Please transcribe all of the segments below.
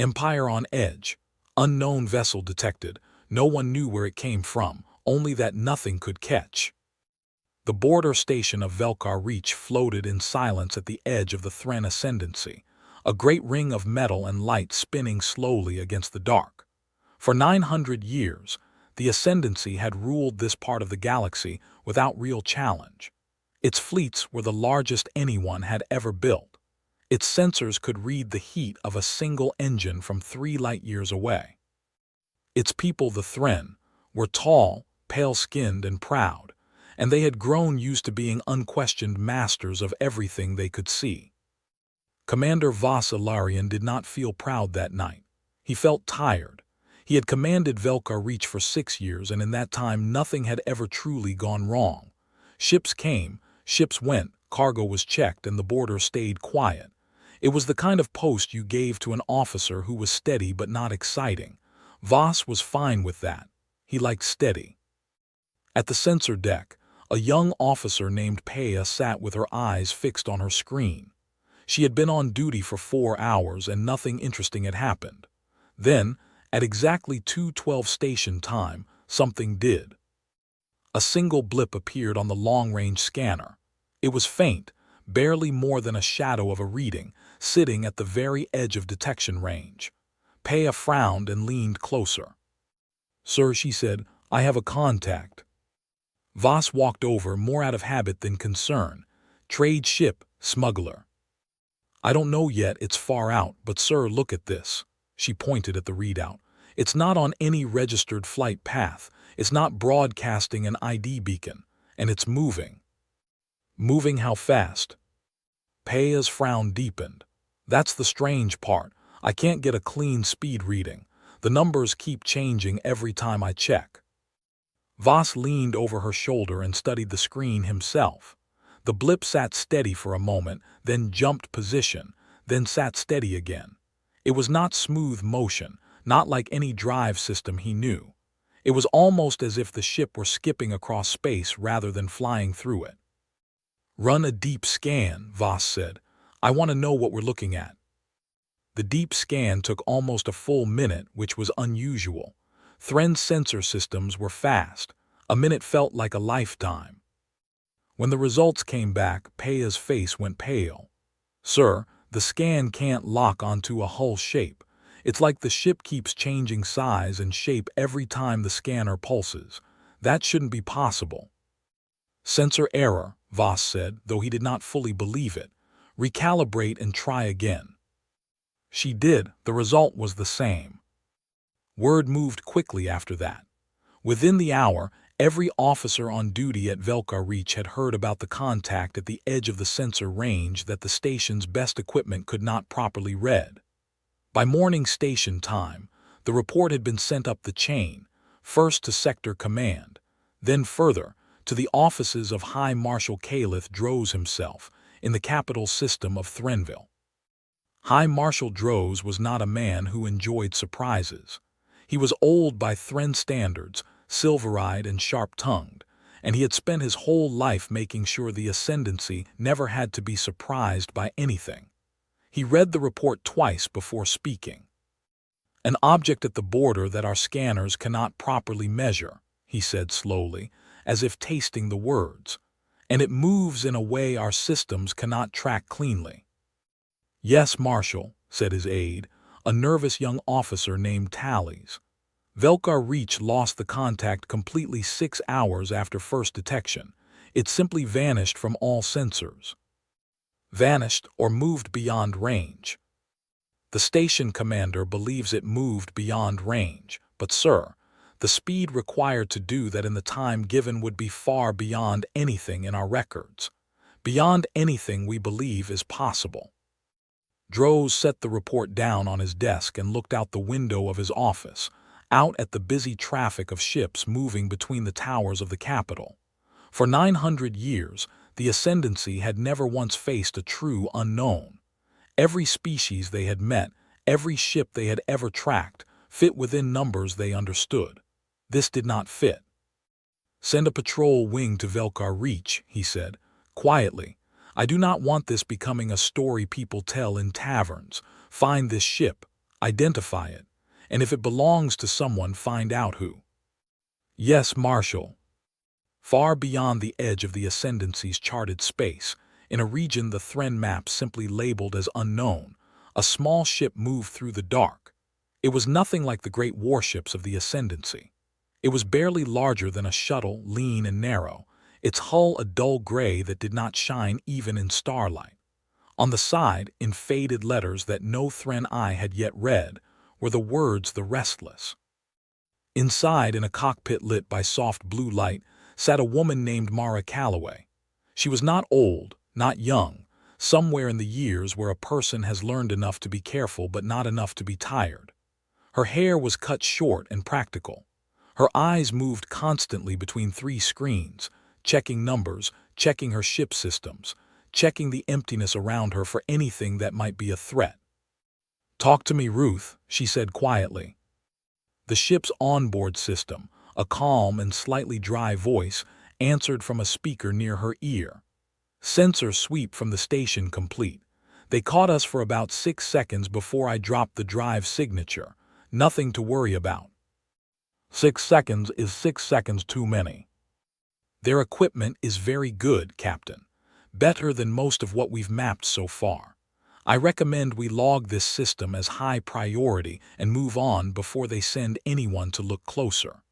Empire on edge. Unknown vessel detected. No one knew where it came from, only that nothing could catch. The border station of Velkar Reach floated in silence at the edge of the Thren Ascendancy, a great ring of metal and light spinning slowly against the dark. For 900 years, the Ascendancy had ruled this part of the galaxy without real challenge. Its fleets were the largest anyone had ever built. Its sensors could read the heat of a single engine from 3 light-years away. Its people, the Thren, were tall, pale-skinned, and proud, and they had grown used to being unquestioned masters of everything they could see. Commander Vas Ilarion did not feel proud that night. He felt tired. He had commanded Velkar Reach for 6 years, and in that time nothing had ever truly gone wrong. Ships came, ships went, cargo was checked, and the border stayed quiet. It was the kind of post you gave to an officer who was steady but not exciting. Vas was fine with that. He liked steady. At the sensor deck, a young officer named Peia sat with her eyes fixed on her screen. She had been on duty for 4 hours and nothing interesting had happened. Then, at exactly 2:12 station time, something did. A single blip appeared on the long-range scanner. It was faint, barely more than a shadow of a reading, sitting at the very edge of detection range. Peia frowned and leaned closer. "Sir," she said, "I have a contact." Vas walked over, more out of habit than concern. "Trade ship, smuggler." "I don't know yet, it's far out, but sir, look at this." She pointed at the readout. "It's not on any registered flight path. It's not broadcasting an ID beacon. And it's moving." "Moving how fast?" Peia's frown deepened. "That's the strange part. I can't get a clean speed reading. The numbers keep changing every time I check." Vas leaned over her shoulder and studied the screen himself. The blip sat steady for a moment, then jumped position, then sat steady again. It was not smooth motion, not like any drive system he knew. It was almost as if the ship were skipping across space rather than flying through it. "Run a deep scan," Vas said. "I want to know what we're looking at." The deep scan took almost a full minute, which was unusual. Thren's sensor systems were fast. A minute felt like a lifetime. When the results came back, Peia's face went pale. "Sir, the scan can't lock onto a hull shape. It's like the ship keeps changing size and shape every time the scanner pulses. That shouldn't be possible." "Sensor error," Vas said, though he did not fully believe it. "Recalibrate and try again." She did. The result was the same. Word moved quickly after that. Within the hour, every officer on duty at Velkar Reach had heard about the contact at the edge of the sensor range that the station's best equipment could not properly read. By morning station time, the report had been sent up the chain, first to Sector Command, then further to the offices of High Marshal Calith Droz himself in the capital system of Threnville. High Marshal Droz was not a man who enjoyed surprises. He was old by Thren standards, silver-eyed and sharp-tongued, and he had spent his whole life making sure the Ascendancy never had to be surprised by anything. He read the report twice before speaking. "An object at the border that our scanners cannot properly measure," he said slowly, as if tasting the words, "and it moves in a way our systems cannot track cleanly." "Yes, Marshal," said his aide, a nervous young officer named Tallies. "Velkar Reach lost the contact completely 6 hours after first detection. It simply vanished from all sensors." Vanished or moved beyond range. The station commander believes it moved beyond range, but sir, the speed required to do that in the time given would be far beyond anything in our records. Beyond anything we believe is possible. Droz set the report down on his desk and looked out the window of his office, out at the busy traffic of ships moving between the towers of the capital. For 900 years, the Ascendancy had never once faced a true unknown. Every species they had met, every ship they had ever tracked, fit within numbers they understood. This did not fit. "Send a patrol wing to Velkar Reach," he said, quietly. "I do not want this becoming a story people tell in taverns. Find this ship. identify it, and if it belongs to someone, find out who. Yes, Marshal. Far beyond the edge of the Ascendancy's charted space, in a region the Thren map simply labeled as unknown, a small ship moved through the dark. It was nothing like the great warships of the Ascendancy. It was barely larger than a shuttle, lean and narrow, its hull a dull gray that did not shine even in starlight. On the side, in faded letters that no Thren eye had yet read, were the words "The Restless." Inside, in a cockpit lit by soft blue light, sat a woman named Mara Calloway. She was not old, not young, somewhere in the years where a person has learned enough to be careful but not enough to be tired. Her hair was cut short and practical. Her eyes moved constantly between three screens, checking numbers, checking her ship systems, checking the emptiness around her for anything that might be a threat. "Talk to me, Ruth," she said quietly. The ship's onboard system, a calm and slightly dry voice, answered from a speaker near her ear. "Sensor sweep from the station complete. They caught us for about 6 seconds before I dropped the drive signature. Nothing to worry about." 6 seconds is 6 seconds too many. "Their equipment is very good, Captain. Better than most of what we've mapped so far. I recommend we log this system as high priority and move on before they send anyone to look closer."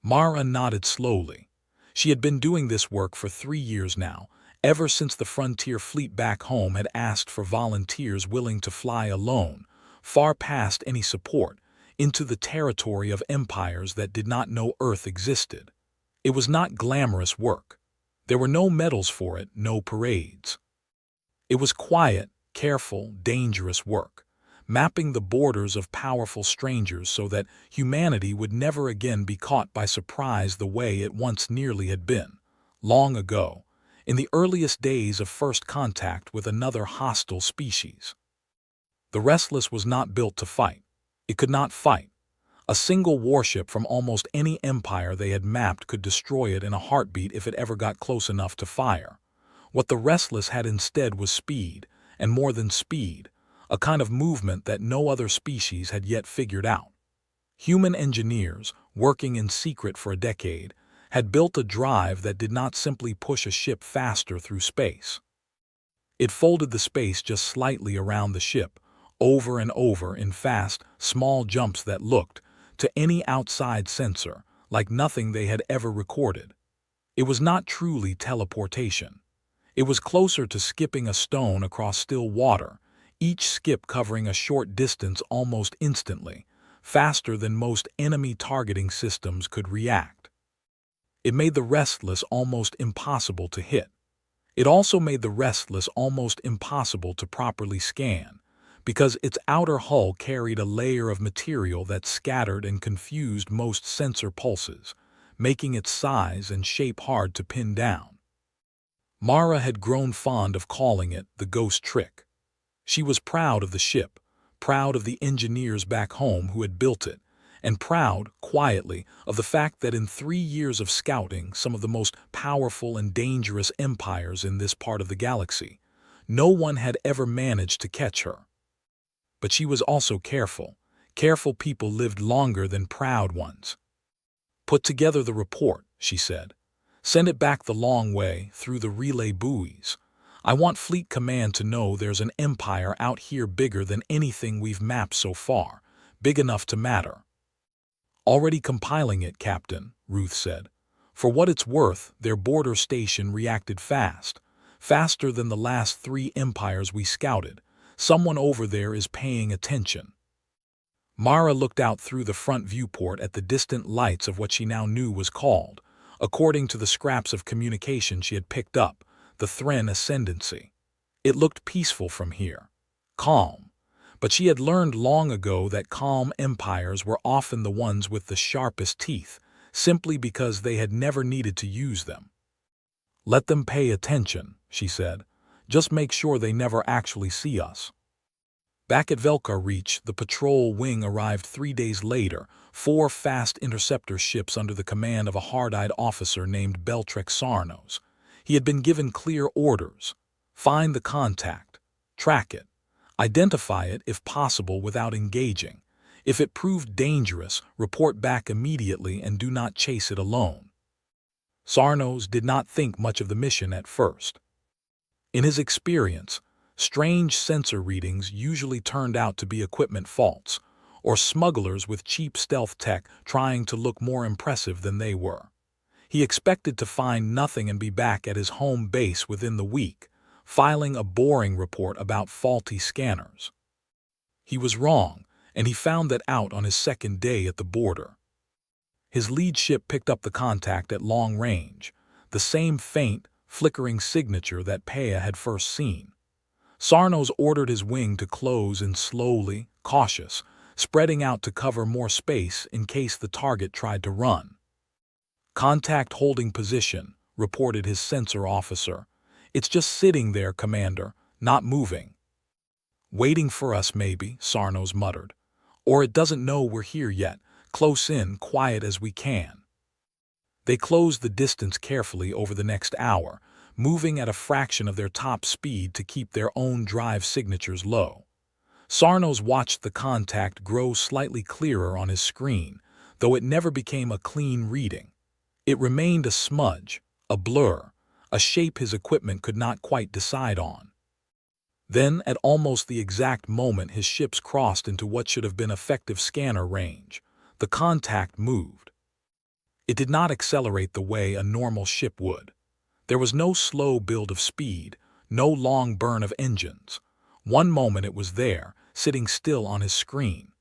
Mara nodded slowly. She had been doing this work for 3 years now, ever since the Frontier Fleet back home had asked for volunteers willing to fly alone, far past any support, into the territory of empires that did not know Earth existed. It was not glamorous work. There were no medals for it, no parades. It was quiet, careful, dangerous work, mapping the borders of powerful strangers so that humanity would never again be caught by surprise the way it once nearly had been, long ago, in the earliest days of first contact with another hostile species. The Restless was not built to fight. It could not fight. A single warship from almost any empire they had mapped could destroy it in a heartbeat if it ever got close enough to fire. What the Restless had instead was speed, and more than speed, a kind of movement that no other species had yet figured out. Human engineers, working in secret for a decade, had built a drive that did not simply push a ship faster through space. It folded the space just slightly around the ship, over and over in fast, small jumps that looked, to any outside sensor, like nothing they had ever recorded. It was not truly teleportation. It was closer to skipping a stone across still water, each skip covering a short distance almost instantly, faster than most enemy targeting systems could react. It made the Restless almost impossible to hit. It also made the Restless almost impossible to properly scan, because its outer hull carried a layer of material that scattered and confused most sensor pulses, making its size and shape hard to pin down. Mara had grown fond of calling it the ghost trick. She was proud of the ship, proud of the engineers back home who had built it, and proud, quietly, of the fact that in 3 years of scouting some of the most powerful and dangerous empires in this part of the galaxy, no one had ever managed to catch her. But she was also careful. Careful people lived longer than proud ones. "Put together the report," she said. "Send it back the long way, through the relay buoys. I want Fleet Command to know there's an empire out here bigger than anything we've mapped so far, big enough to matter." "Already compiling it, Captain," Ruth said. For what it's worth, their border station reacted fast, faster than the last 3 empires we scouted. Someone over there is paying attention. Mara looked out through the front viewport at the distant lights of what she now knew was called, according to the scraps of communication she had picked up, the Thren Ascendancy. It looked peaceful from here, calm, but she had learned long ago that calm empires were often the ones with the sharpest teeth, simply because they had never needed to use them. "Let them pay attention," she said. "Just make sure they never actually see us." Back at Velkar Reach, the patrol wing arrived 3 days later, 4 fast interceptor ships under the command of a hard-eyed officer named Beltrek Sarnos. He had been given clear orders. "Find the contact. Track it. Identify it if possible without engaging. If it proved dangerous, report back immediately and do not chase it alone. Sarnos did not think much of the mission at first. In his experience, strange sensor readings usually turned out to be equipment faults, or smugglers with cheap stealth tech trying to look more impressive than they were. He expected to find nothing and be back at his home base within the week, filing a boring report about faulty scanners. He was wrong, and he found that out on his second day at the border. His lead ship picked up the contact at long range, the same faint, flickering signature that Pea had first seen. Sarnos ordered his wing to close in slowly, cautious, spreading out to cover more space in case the target tried to run. "Contact holding position," reported his sensor officer. "It's just sitting there, Commander, not moving." "Waiting for us, maybe," Sarnos muttered. "Or it doesn't know we're here yet, close in, quiet as we can." They closed the distance carefully over the next hour, moving at a fraction of their top speed to keep their own drive signatures low. Sarnos watched the contact grow slightly clearer on his screen, though it never became a clean reading. It remained a smudge, a blur, a shape his equipment could not quite decide on. Then, at almost the exact moment his ships crossed into what should have been effective scanner range, the contact moved. It did not accelerate the way a normal ship would. There was no slow build of speed, no long burn of engines. One moment it was there, sitting still on his screen.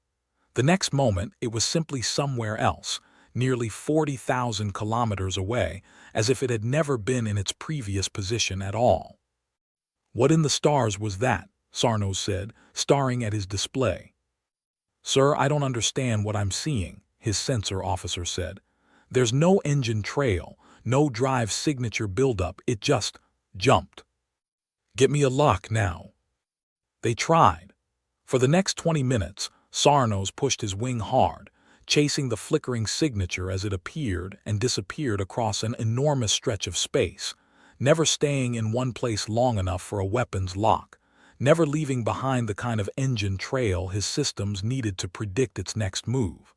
The next moment it was simply somewhere else, nearly 40,000 kilometers away, as if it had never been in its previous position at all. "What in the stars was that?" Sarnos said, staring at his display. "Sir, I don't understand what I'm seeing," his sensor officer said. "There's no engine trail, no drive signature buildup, it just jumped." "Get me a lock now." They tried. For the next 20 minutes, Sarnos pushed his wing hard, chasing the flickering signature as it appeared and disappeared across an enormous stretch of space, never staying in one place long enough for a weapons lock, never leaving behind the kind of engine trail his systems needed to predict its next move.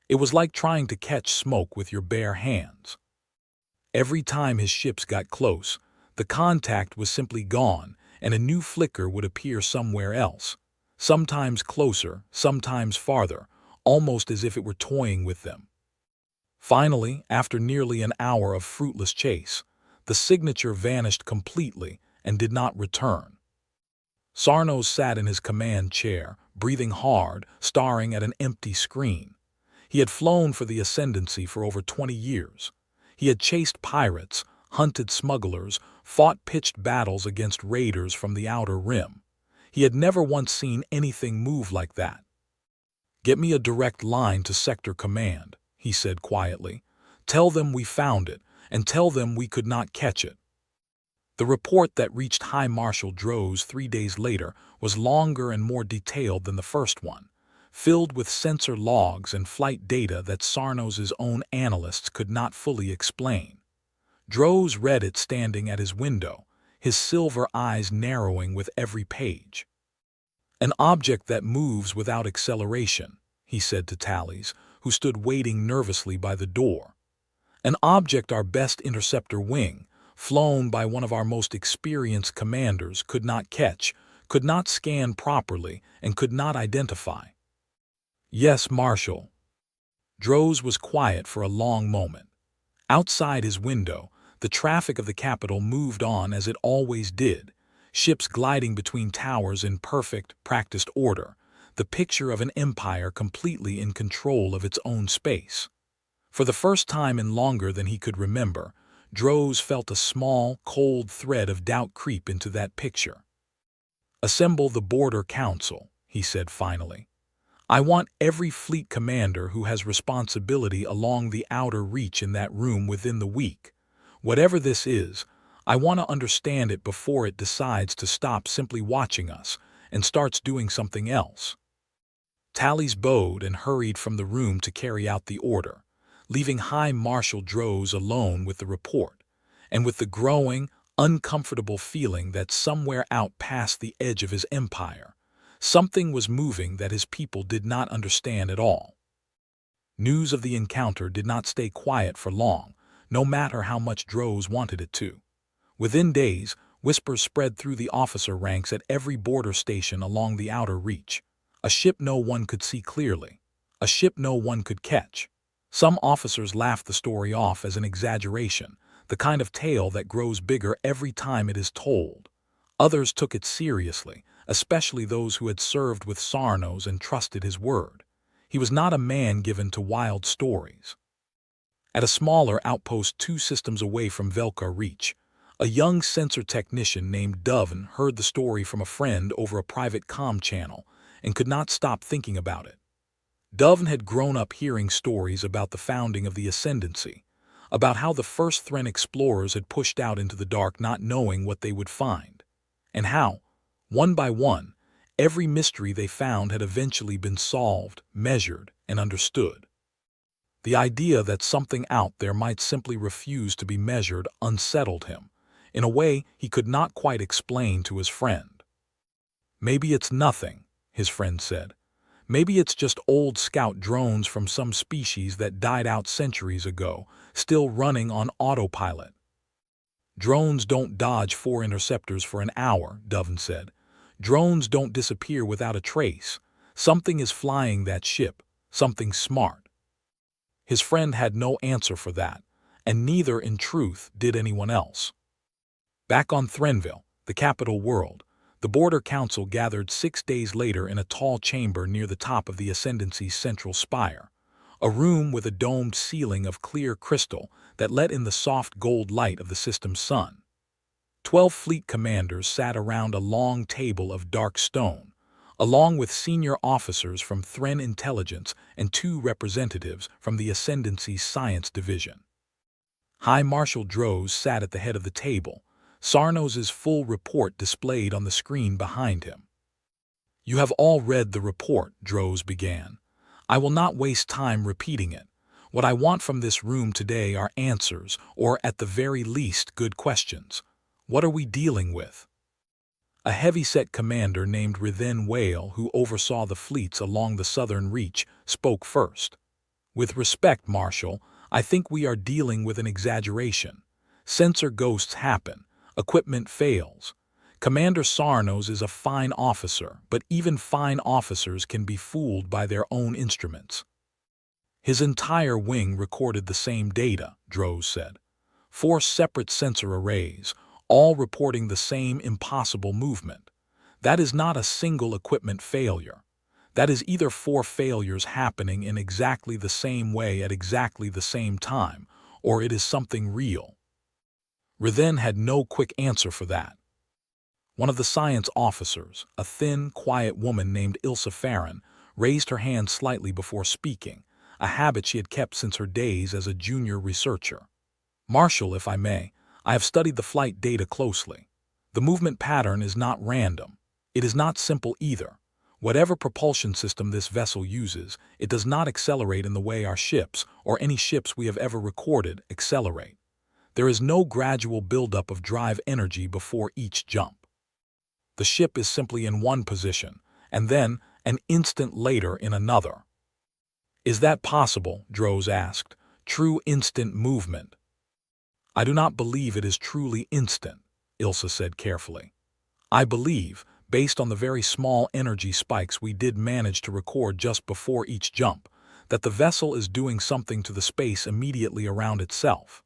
It was like trying to catch smoke with your bare hands. Every time his ships got close, the contact was simply gone, and a new flicker would appear somewhere else, sometimes closer, sometimes farther, almost as if it were toying with them. Finally, after nearly an hour of fruitless chase, the signature vanished completely and did not return. Sarnos sat in his command chair, breathing hard, staring at an empty screen. He had flown for the Ascendancy for over 20 years. He had chased pirates, hunted smugglers, fought pitched battles against raiders from the Outer Rim. He had never once seen anything move like that. "Get me a direct line to Sector Command," he said quietly. "Tell them we found it, and tell them we could not catch it." The report that reached High Marshal Droz 3 days later was longer and more detailed than the first one, filled with sensor logs and flight data that Sarnos's own analysts could not fully explain. Droz read it standing at his window, his silver eyes narrowing with every page. "An object that moves without acceleration," he said to Tallies, who stood waiting nervously by the door. "An object our best interceptor wing, flown by one of our most experienced commanders, could not catch, could not scan properly, and could not identify." "Yes, Marshal." Droz was quiet for a long moment. Outside his window, the traffic of the capital moved on as it always did, ships gliding between towers in perfect, practiced order, the picture of an empire completely in control of its own space. For the first time in longer than he could remember, Droz felt a small, cold thread of doubt creep into that picture. "Assemble the Border Council," he said finally. "I want every fleet commander who has responsibility along the outer reach in that room within the week. Whatever this is, I want to understand it before it decides to stop simply watching us and starts doing something else." Tallies bowed and hurried from the room to carry out the order, leaving High Marshal Droz alone with the report, and with the growing, uncomfortable feeling that somewhere out past the edge of his empire, Something was moving that his people did not understand at all. News of the encounter did not stay quiet for long, no matter how much Droz wanted it to. Within days, whispers spread through the officer ranks at every border station along the outer reach. A ship no one could see clearly. A ship no one could catch. Some officers laughed the story off as an exaggeration, the kind of tale that grows bigger every time it is told. Others took it seriously, especially those who had served with Sarnos and trusted his word. He was not a man given to wild stories. At a smaller outpost 2 systems away from Velkar Reach, a young sensor technician named Doven heard the story from a friend over a private comm channel and could not stop thinking about it. Doven had grown up hearing stories about the founding of the Ascendancy, about how the first Thren explorers had pushed out into the dark not knowing what they would find, and how, one by one, every mystery they found had eventually been solved, measured, and understood. The idea that something out there might simply refuse to be measured unsettled him, in a way he could not quite explain to his friend. "Maybe it's nothing," his friend said. "Maybe it's just old scout drones from some species that died out centuries ago, still running on autopilot." "Drones don't dodge 4 interceptors for an hour," Doven said. "Drones don't disappear without a trace. Something is flying that ship, something smart." His friend had no answer for that, and neither, in truth, did anyone else. Back on Threnville, the capital world, the Border Council gathered 6 days later in a tall chamber near the top of the Ascendancy's central spire, a room with a domed ceiling of clear crystal that let in the soft gold light of the system's sun. 12 fleet commanders sat around a long table of dark stone, along with senior officers from Thren Intelligence and 2 representatives from the Ascendancy's Science Division. High Marshal Droz sat at the head of the table, Sarnos's full report displayed on the screen behind him. "You have all read the report," Droz began. "I will not waste time repeating it. What I want from this room today are answers, or at the very least good questions. What are we dealing with?" A heavy-set commander named Rithen Whale, who oversaw the fleets along the southern reach, spoke first. "With respect, Marshal, I think we are dealing with an exaggeration. Sensor ghosts happen. Equipment fails. Commander Sarnos is a fine officer, but even fine officers can be fooled by their own instruments." "His entire wing recorded the same data," Droz said. 4 separate sensor arrays, all reporting the same impossible movement. That is not a single equipment failure. That is either 4 failures happening in exactly the same way at exactly the same time, or it is something real. Rithen had no quick answer for that. One of the science officers, a thin, quiet woman named Ilsa Farron, raised her hand slightly before speaking, a habit she had kept since her days as a junior researcher. "Marshal, if I may, I have studied the flight data closely. The movement pattern is not random. It is not simple either. Whatever propulsion system this vessel uses, it does not accelerate in the way our ships, or any ships we have ever recorded, accelerate. There is no gradual buildup of drive energy before each jump. The ship is simply in one position, and then, an instant later, in another." "Is that possible?" Droz asked. "True instant movement?" "I do not believe it is truly instant," Ilsa said carefully. "I believe, based on the very small energy spikes we did manage to record just before each jump, that the vessel is doing something to the space immediately around itself.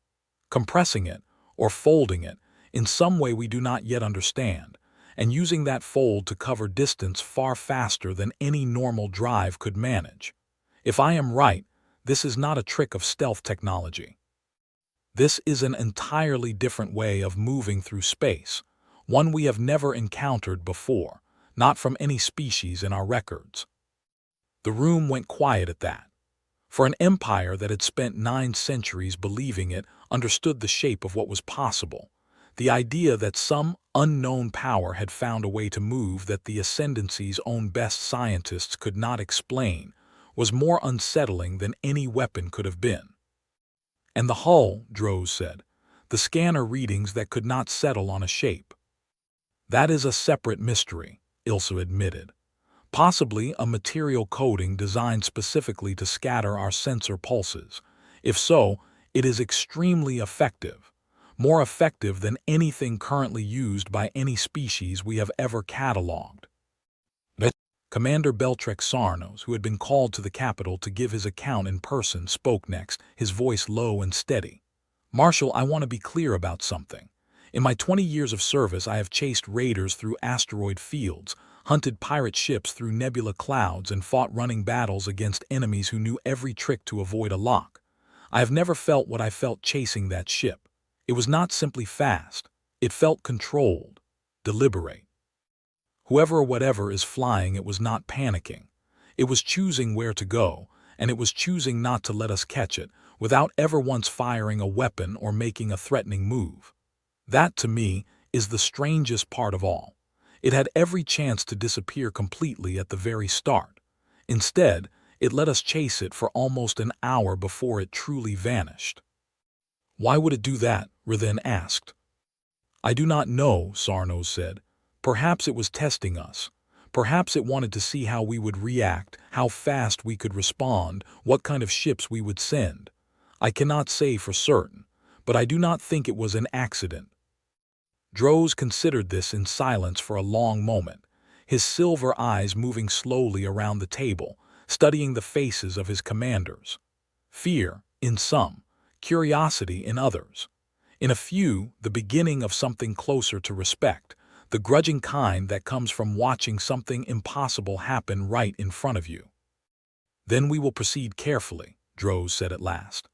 Compressing it, or folding it, in some way we do not yet understand, and using that fold to cover distance far faster than any normal drive could manage. If I am right, this is not a trick of stealth technology. This is an entirely different way of moving through space, one we have never encountered before, not from any species in our records." The room went quiet at that. For an empire that had spent 9 centuries believing it understood the shape of what was possible, the idea that some unknown power had found a way to move that the Ascendancy's own best scientists could not explain was more unsettling than any weapon could have been. "And the hull," Droz said, "the scanner readings that could not settle on a shape." "That is a separate mystery," Ilsa admitted. Possibly a material coating designed specifically to scatter our sensor pulses. If so, it is extremely effective, more effective than anything currently used by any species we have ever cataloged. Commander Beltrek Sarnos, who had been called to the capital to give his account in person, spoke next, his voice low and steady. Marshal, I want to be clear about something. In my 20 years of service, I have chased raiders through asteroid fields, hunted pirate ships through nebula clouds, and fought running battles against enemies who knew every trick to avoid a lock. I have never felt what I felt chasing that ship. It was not simply fast. It felt controlled, deliberate. Whoever or whatever is flying it was not panicking. It was choosing where to go, and it was choosing not to let us catch it, without ever once firing a weapon or making a threatening move. That, to me, is the strangest part of all. It had every chance to disappear completely at the very start. Instead, it let us chase it for almost an hour before it truly vanished. Why would it do that? Rithen asked. I do not know, Sarnos said. Perhaps it was testing us. Perhaps it wanted to see how we would react, how fast we could respond, what kind of ships we would send. I cannot say for certain, but I do not think it was an accident. Droz considered this in silence for a long moment, his silver eyes moving slowly around the table, studying the faces of his commanders. Fear, in some, curiosity in others. In a few, the beginning of something closer to respect, the grudging kind that comes from watching something impossible happen right in front of you. Then we will proceed carefully, Droz said at last.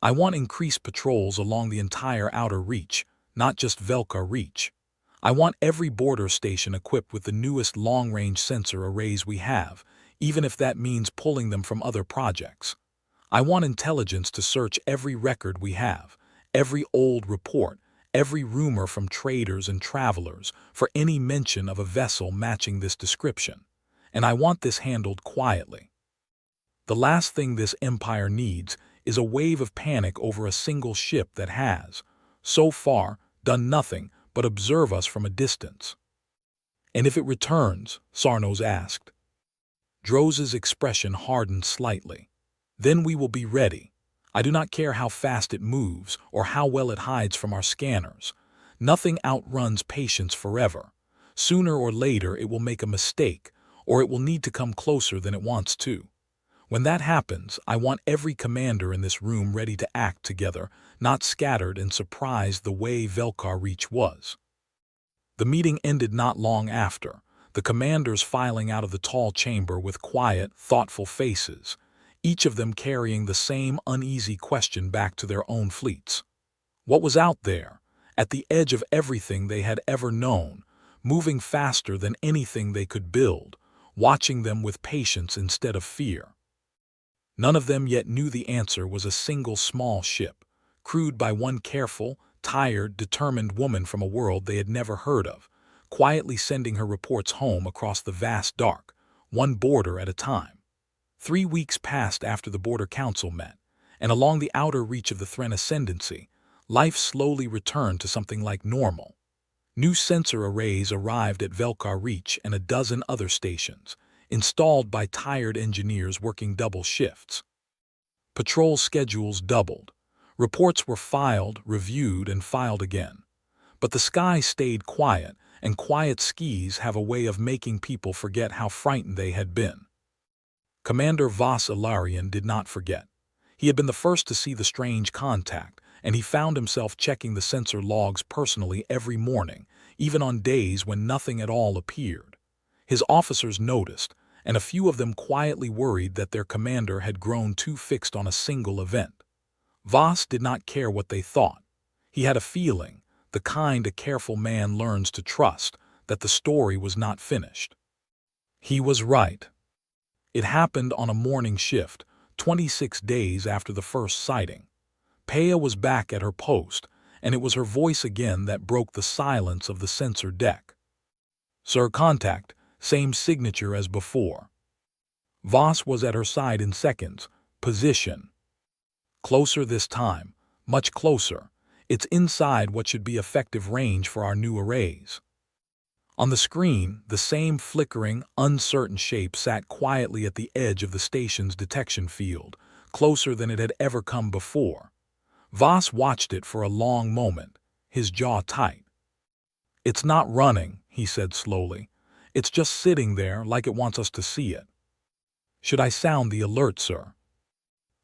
I want increased patrols along the entire outer reach, not just Velka Reach. I want every border station equipped with the newest long-range sensor arrays we have, even if that means pulling them from other projects. I want intelligence to search every record we have, every old report, every rumor from traders and travelers for any mention of a vessel matching this description. And I want this handled quietly. The last thing this empire needs is a wave of panic over a single ship that has, so far, done nothing but observe us from a distance. And if it returns? Sarnos asked. Droz's expression hardened slightly. Then we will be ready. I do not care how fast it moves or how well it hides from our scanners. Nothing outruns patience forever. Sooner or later it will make a mistake, or it will need to come closer than it wants to. When that happens, I want every commander in this room ready to act together, not scattered and surprised the way Velka Reach was. The meeting ended not long after, the commanders filing out of the tall chamber with quiet, thoughtful faces, each of them carrying the same uneasy question back to their own fleets. What was out there, at the edge of everything they had ever known, moving faster than anything they could build, watching them with patience instead of fear? None of them yet knew the answer was a single small ship, crewed by one careful, tired, determined woman from a world they had never heard of, quietly sending her reports home across the vast dark, one border at a time. 3 weeks passed after the Border Council met, and along the outer reach of the Thren Ascendancy, life slowly returned to something like normal. New sensor arrays arrived at Velka Reach and a dozen other stations, installed by tired engineers working double shifts. Patrol schedules doubled. Reports were filed, reviewed, and filed again. But the sky stayed quiet, and quiet skies have a way of making people forget how frightened they had been. Commander Vas Ilarion did not forget. He had been the first to see the strange contact, and he found himself checking the sensor logs personally every morning, even on days when nothing at all appeared. His officers noticed, and a few of them quietly worried that their commander had grown too fixed on a single event. Vas did not care what they thought. He had a feeling, the kind a careful man learns to trust, that the story was not finished. He was right. It happened on a morning shift, 26 days after the first sighting. Peya was back at her post, and it was her voice again that broke the silence of the sensor deck. Sir, contact, same signature as before. Voss was at her side in seconds. Position. Closer this time, much closer. It's inside what should be effective range for our new arrays. On the screen, the same flickering, uncertain shape sat quietly at the edge of the station's detection field, closer than it had ever come before. Voss watched it for a long moment, his jaw tight. "It's not running," he said slowly. "It's just sitting there like it wants us to see it." "Should I sound the alert, sir?"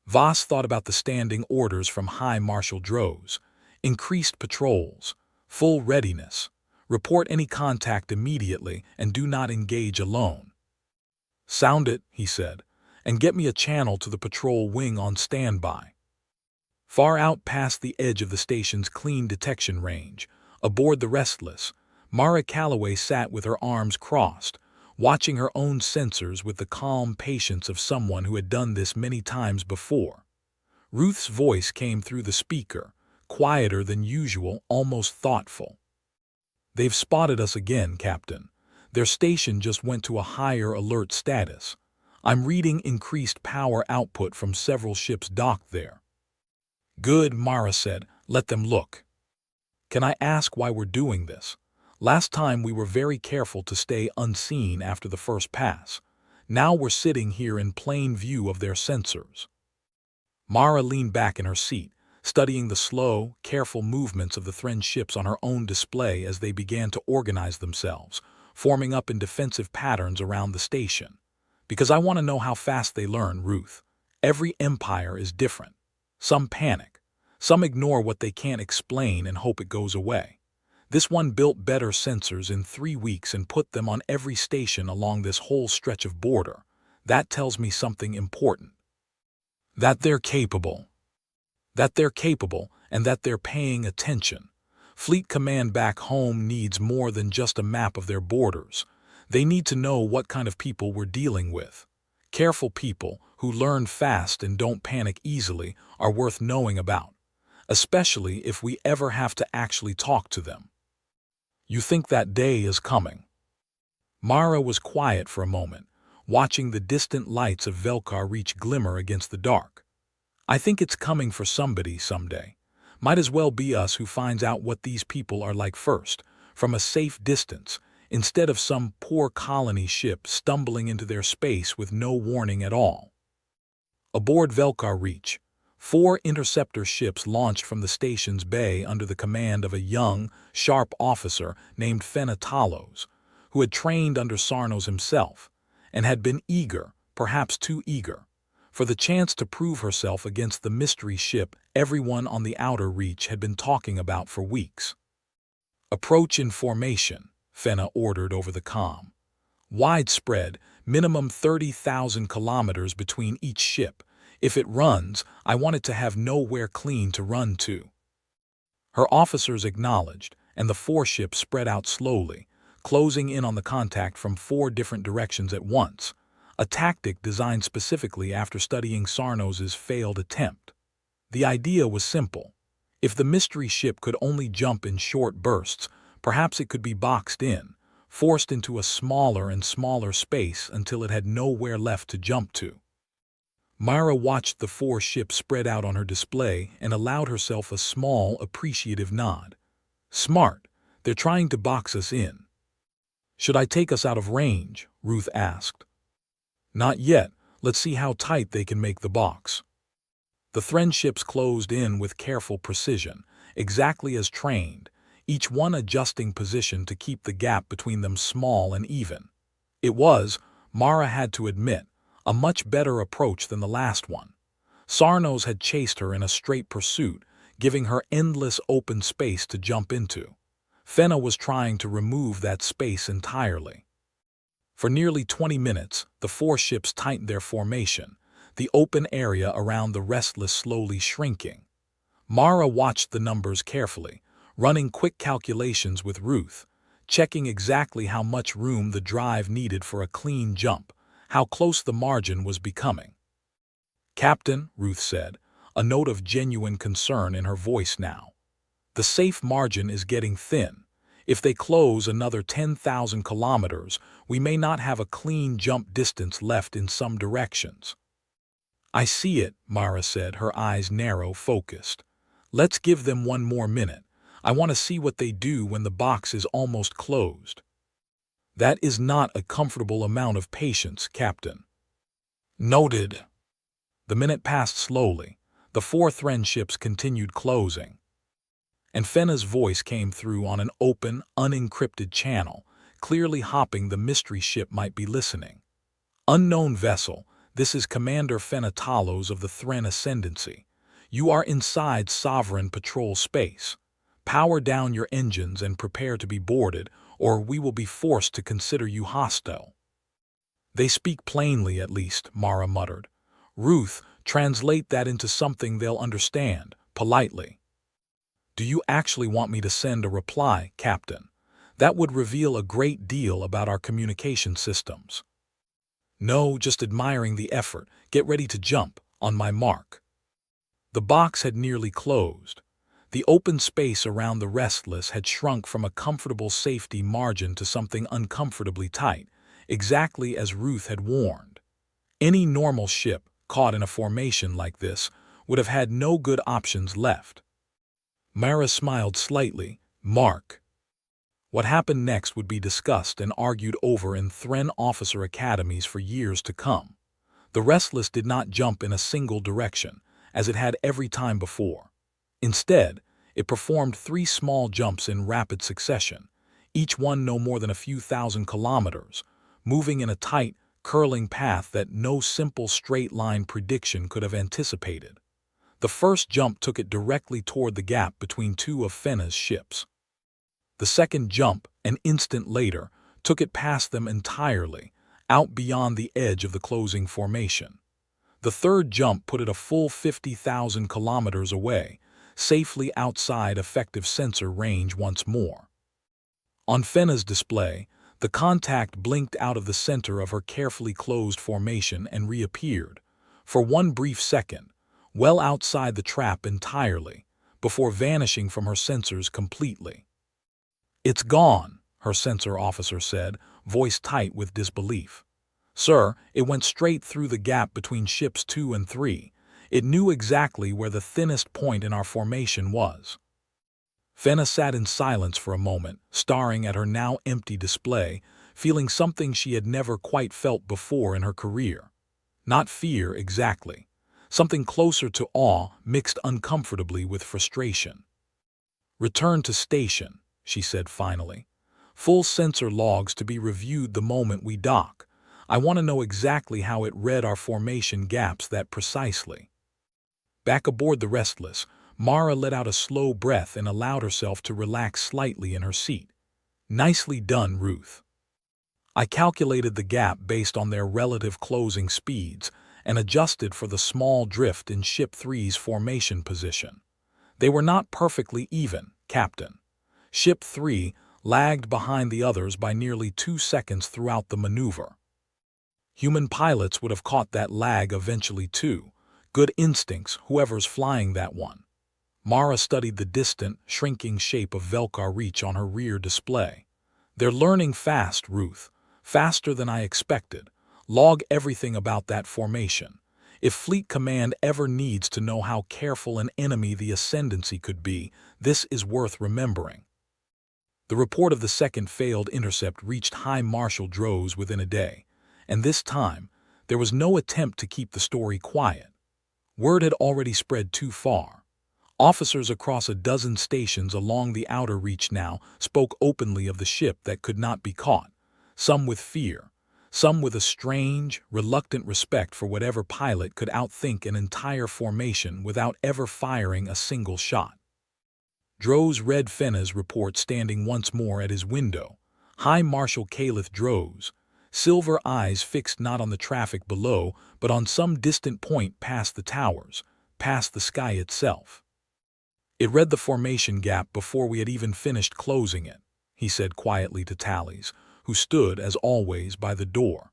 Voss thought about the standing orders from High Marshal Droz. Increased patrols, full readiness, report any contact immediately, and do not engage alone. "Sound it," he said, "and get me a channel to the patrol wing on standby." Far out past the edge of the station's clean detection range, aboard the Restless, Mara Calloway sat with her arms crossed, watching her own sensors with the calm patience of someone who had done this many times before. Ruth's voice came through the speaker, quieter than usual, almost thoughtful. "They've spotted us again, Captain. Their station just went to a higher alert status. I'm reading increased power output from several ships docked there." "Good," Mara said. "Let them look." "Can I ask why we're doing this? Last time we were very careful to stay unseen after the first pass. Now we're sitting here in plain view of their sensors." Mara leaned back in her seat, studying the slow, careful movements of the Thren ships on her own display as they began to organize themselves, forming up in defensive patterns around the station. "Because I want to know how fast they learn, Ruth. Every empire is different. Some panic. Some ignore what they can't explain and hope it goes away. This one built better sensors in 3 weeks and put them on every station along this whole stretch of border. That tells me something important. That they're capable. And that they're paying attention. Fleet Command back home needs more than just a map of their borders. They need to know what kind of people we're dealing with. Careful people who learn fast and don't panic easily are worth knowing about, especially if we ever have to actually talk to them." "You think that day is coming?" Mara was quiet for a moment, watching the distant lights of Velkar reach glimmer against the dark. "I think it's coming for somebody someday. Might as well be us who finds out what these people are like first, from a safe distance, instead of some poor colony ship stumbling into their space with no warning at all." Aboard Velkar Reach, 4 interceptor ships launched from the station's bay under the command of a young, sharp officer named Fenna Talos, who had trained under Sarnos himself, and had been eager, perhaps too eager, for the chance to prove herself against the mystery ship everyone on the outer reach had been talking about for weeks. "Approach in formation," Fenna ordered over the comm. "Widespread, minimum 30,000 kilometers between each ship. If it runs, I want it to have nowhere clean to run to." Her officers acknowledged, and the 4 ships spread out slowly, closing in on the contact from 4 different directions at once, a tactic designed specifically after studying Sarnos's failed attempt. The idea was simple. If the mystery ship could only jump in short bursts, perhaps it could be boxed in, forced into a smaller and smaller space until it had nowhere left to jump to. Mara watched the 4 ships spread out on her display and allowed herself a small, appreciative nod. "Smart. They're trying to box us in." "Should I take us out of range?" Ruth asked. "Not yet. Let's see how tight they can make the box." The Thren ships closed in with careful precision, exactly as trained, each one adjusting position to keep the gap between them small and even. It was, Mara had to admit, a much better approach than the last one. Sarnos had chased her in a straight pursuit, giving her endless open space to jump into. Fenna was trying to remove that space entirely. For nearly 20 minutes, the 4 ships tightened their formation, the open area around the Restless slowly shrinking. Mara watched the numbers carefully, running quick calculations with Ruth, checking exactly how much room the drive needed for a clean jump, how close the margin was becoming. "Captain," Ruth said, a note of genuine concern in her voice now, "the safe margin is getting thin. If they close another 10,000 kilometers, we may not have a clean jump distance left in some directions." "I see it," Mara said, her eyes narrow, focused. "Let's give them one more minute. I want to see what they do when the box is almost closed." That is not a comfortable amount of patience, Captain. Noted. The minute passed slowly. The 4 Thren ships continued closing. And Fenna's voice came through on an open, unencrypted channel, clearly hoping the mystery ship might be listening. Unknown vessel, this is Commander Fenna Talos of the Thren Ascendancy. You are inside Sovereign Patrol space. Power down your engines and prepare to be boarded, or we will be forced to consider you hostile. They speak plainly, at least, Mara muttered. Ruth, translate that into something they'll understand, politely. Do you actually want me to send a reply, Captain? That would reveal a great deal about our communication systems. No, just admiring the effort. Get ready to jump, on my mark. The box had nearly closed. The open space around the Restless had shrunk from a comfortable safety margin to something uncomfortably tight, exactly as Ruth had warned. Any normal ship, caught in a formation like this, would have had no good options left. Mara smiled slightly. Mark. What happened next would be discussed and argued over in Thren officer academies for years to come. The Restless did not jump in a single direction, as it had every time before. Instead, it performed 3 small jumps in rapid succession, each one no more than a few thousand kilometers, moving in a tight, curling path that no simple straight-line prediction could have anticipated. The first jump took it directly toward the gap between 2 of Fenna's ships. The second jump, an instant later, took it past them entirely, out beyond the edge of the closing formation. The third jump put it a full 50,000 kilometers away, safely outside effective sensor range once more. On Fenna's display, the contact blinked out of the center of her carefully closed formation and reappeared, for one brief second, well outside the trap entirely, before vanishing from her sensors completely. It's gone, her sensor officer said, voice tight with disbelief. Sir, it went straight through the gap between ships 2 and 3. It knew exactly where the thinnest point in our formation was. Fenna sat in silence for a moment, staring at her now empty display, feeling something she had never quite felt before in her career. Not fear exactly. Something closer to awe mixed uncomfortably with frustration. Return to station, she said finally. Full sensor logs to be reviewed the moment we dock. I want to know exactly how it read our formation gaps that precisely. Back aboard the Restless, Mara let out a slow breath and allowed herself to relax slightly in her seat. Nicely done, Ruth. I calculated the gap based on their relative closing speeds and adjusted for the small drift in Ship 3's formation position. They were not perfectly even, Captain. Ship 3 lagged behind the others by nearly 2 seconds throughout the maneuver. Human pilots would have caught that lag eventually too. Good instincts, whoever's flying that one. Mara studied the distant, shrinking shape of Velkar Reach on her rear display. They're learning fast, Ruth. Faster than I expected. Log everything about that formation. If Fleet Command ever needs to know how careful an enemy the Ascendancy could be, this is worth remembering. The report of the second failed intercept reached High Marshal Droz within a day, and this time, there was no attempt to keep the story quiet. Word had already spread too far. Officers across a dozen stations along the outer reach now spoke openly of the ship that could not be caught, some with fear, some with a strange, reluctant respect for whatever pilot could outthink an entire formation without ever firing a single shot. Droz read Fenna's report standing once more at his window. High Marshal Caliph Droz, silver eyes fixed not on the traffic below, but on some distant point past the towers, past the sky itself. It read the formation gap before we had even finished closing it, he said quietly to Tallies, who stood, as always, by the door.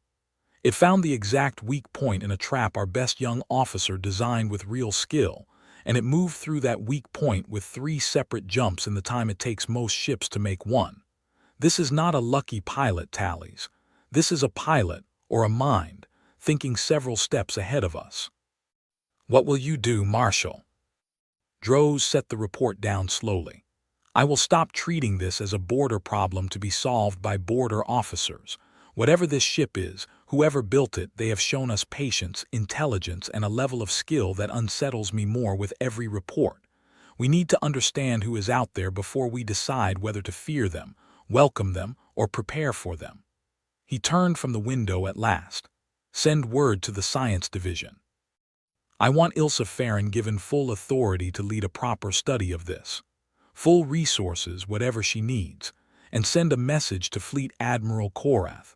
It found the exact weak point in a trap our best young officer designed with real skill, and it moved through that weak point with 3 separate jumps in the time it takes most ships to make one. This is not a lucky pilot, Tallies. This is a pilot, or a mind, thinking several steps ahead of us. What will you do, Marshal? Droz set the report down slowly. I will stop treating this as a border problem to be solved by border officers. Whatever this ship is, whoever built it, they have shown us patience, intelligence, and a level of skill that unsettles me more with every report. We need to understand who is out there before we decide whether to fear them, welcome them, or prepare for them. He turned from the window at last. Send word to the science division. I want Ilsa Farron given full authority to lead a proper study of this. Full resources, whatever she needs, and send a message to Fleet Admiral Korath.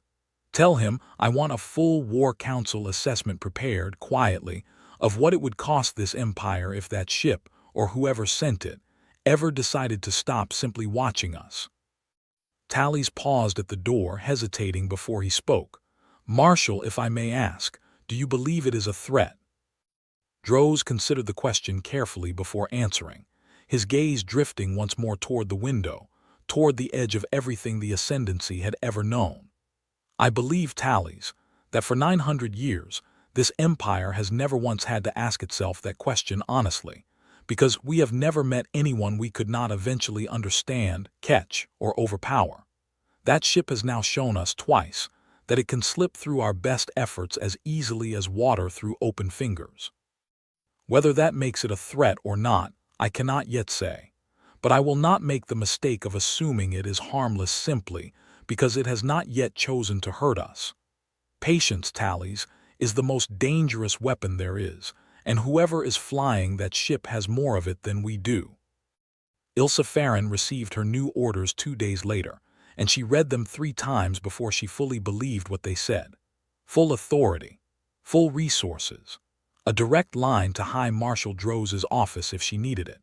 Tell him I want a full War Council assessment prepared, quietly, of what it would cost this empire if that ship, or whoever sent it, ever decided to stop simply watching us. Tallies paused at the door, hesitating before he spoke. Marshal, if I may ask, do you believe it is a threat? Droz considered the question carefully before answering, his gaze drifting once more toward the window, toward the edge of everything the Ascendancy had ever known. I believe, Tallies, that for 900 years, this empire has never once had to ask itself that question honestly, because we have never met anyone we could not eventually understand, catch, or overpower. That ship has now shown us twice that it can slip through our best efforts as easily as water through open fingers. Whether that makes it a threat or not, I cannot yet say, but I will not make the mistake of assuming it is harmless simply because it has not yet chosen to hurt us. Patience, Tallies, is the most dangerous weapon there is, and whoever is flying that ship has more of it than we do. Ilsa Farron received her new orders 2 days later, and she read them 3 times before she fully believed what they said. Full authority, full resources, a direct line to High Marshal Droz's office if she needed it.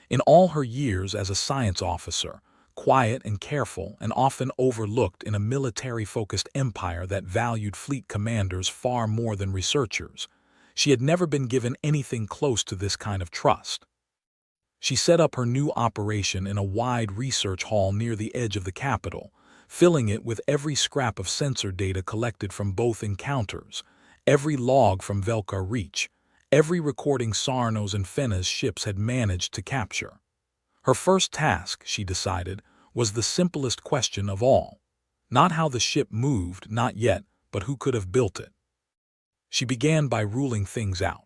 In all her years as a science officer, quiet and careful and often overlooked in a military-focused empire that valued fleet commanders far more than researchers, she had never been given anything close to this kind of trust. She set up her new operation in a wide research hall near the edge of the capital, filling it with every scrap of sensor data collected from both encounters, every log from Velkar Reach, every recording Sarnos and Fenna's ships had managed to capture. Her first task, she decided, was the simplest question of all. Not how the ship moved, not yet, but who could have built it. She began by ruling things out.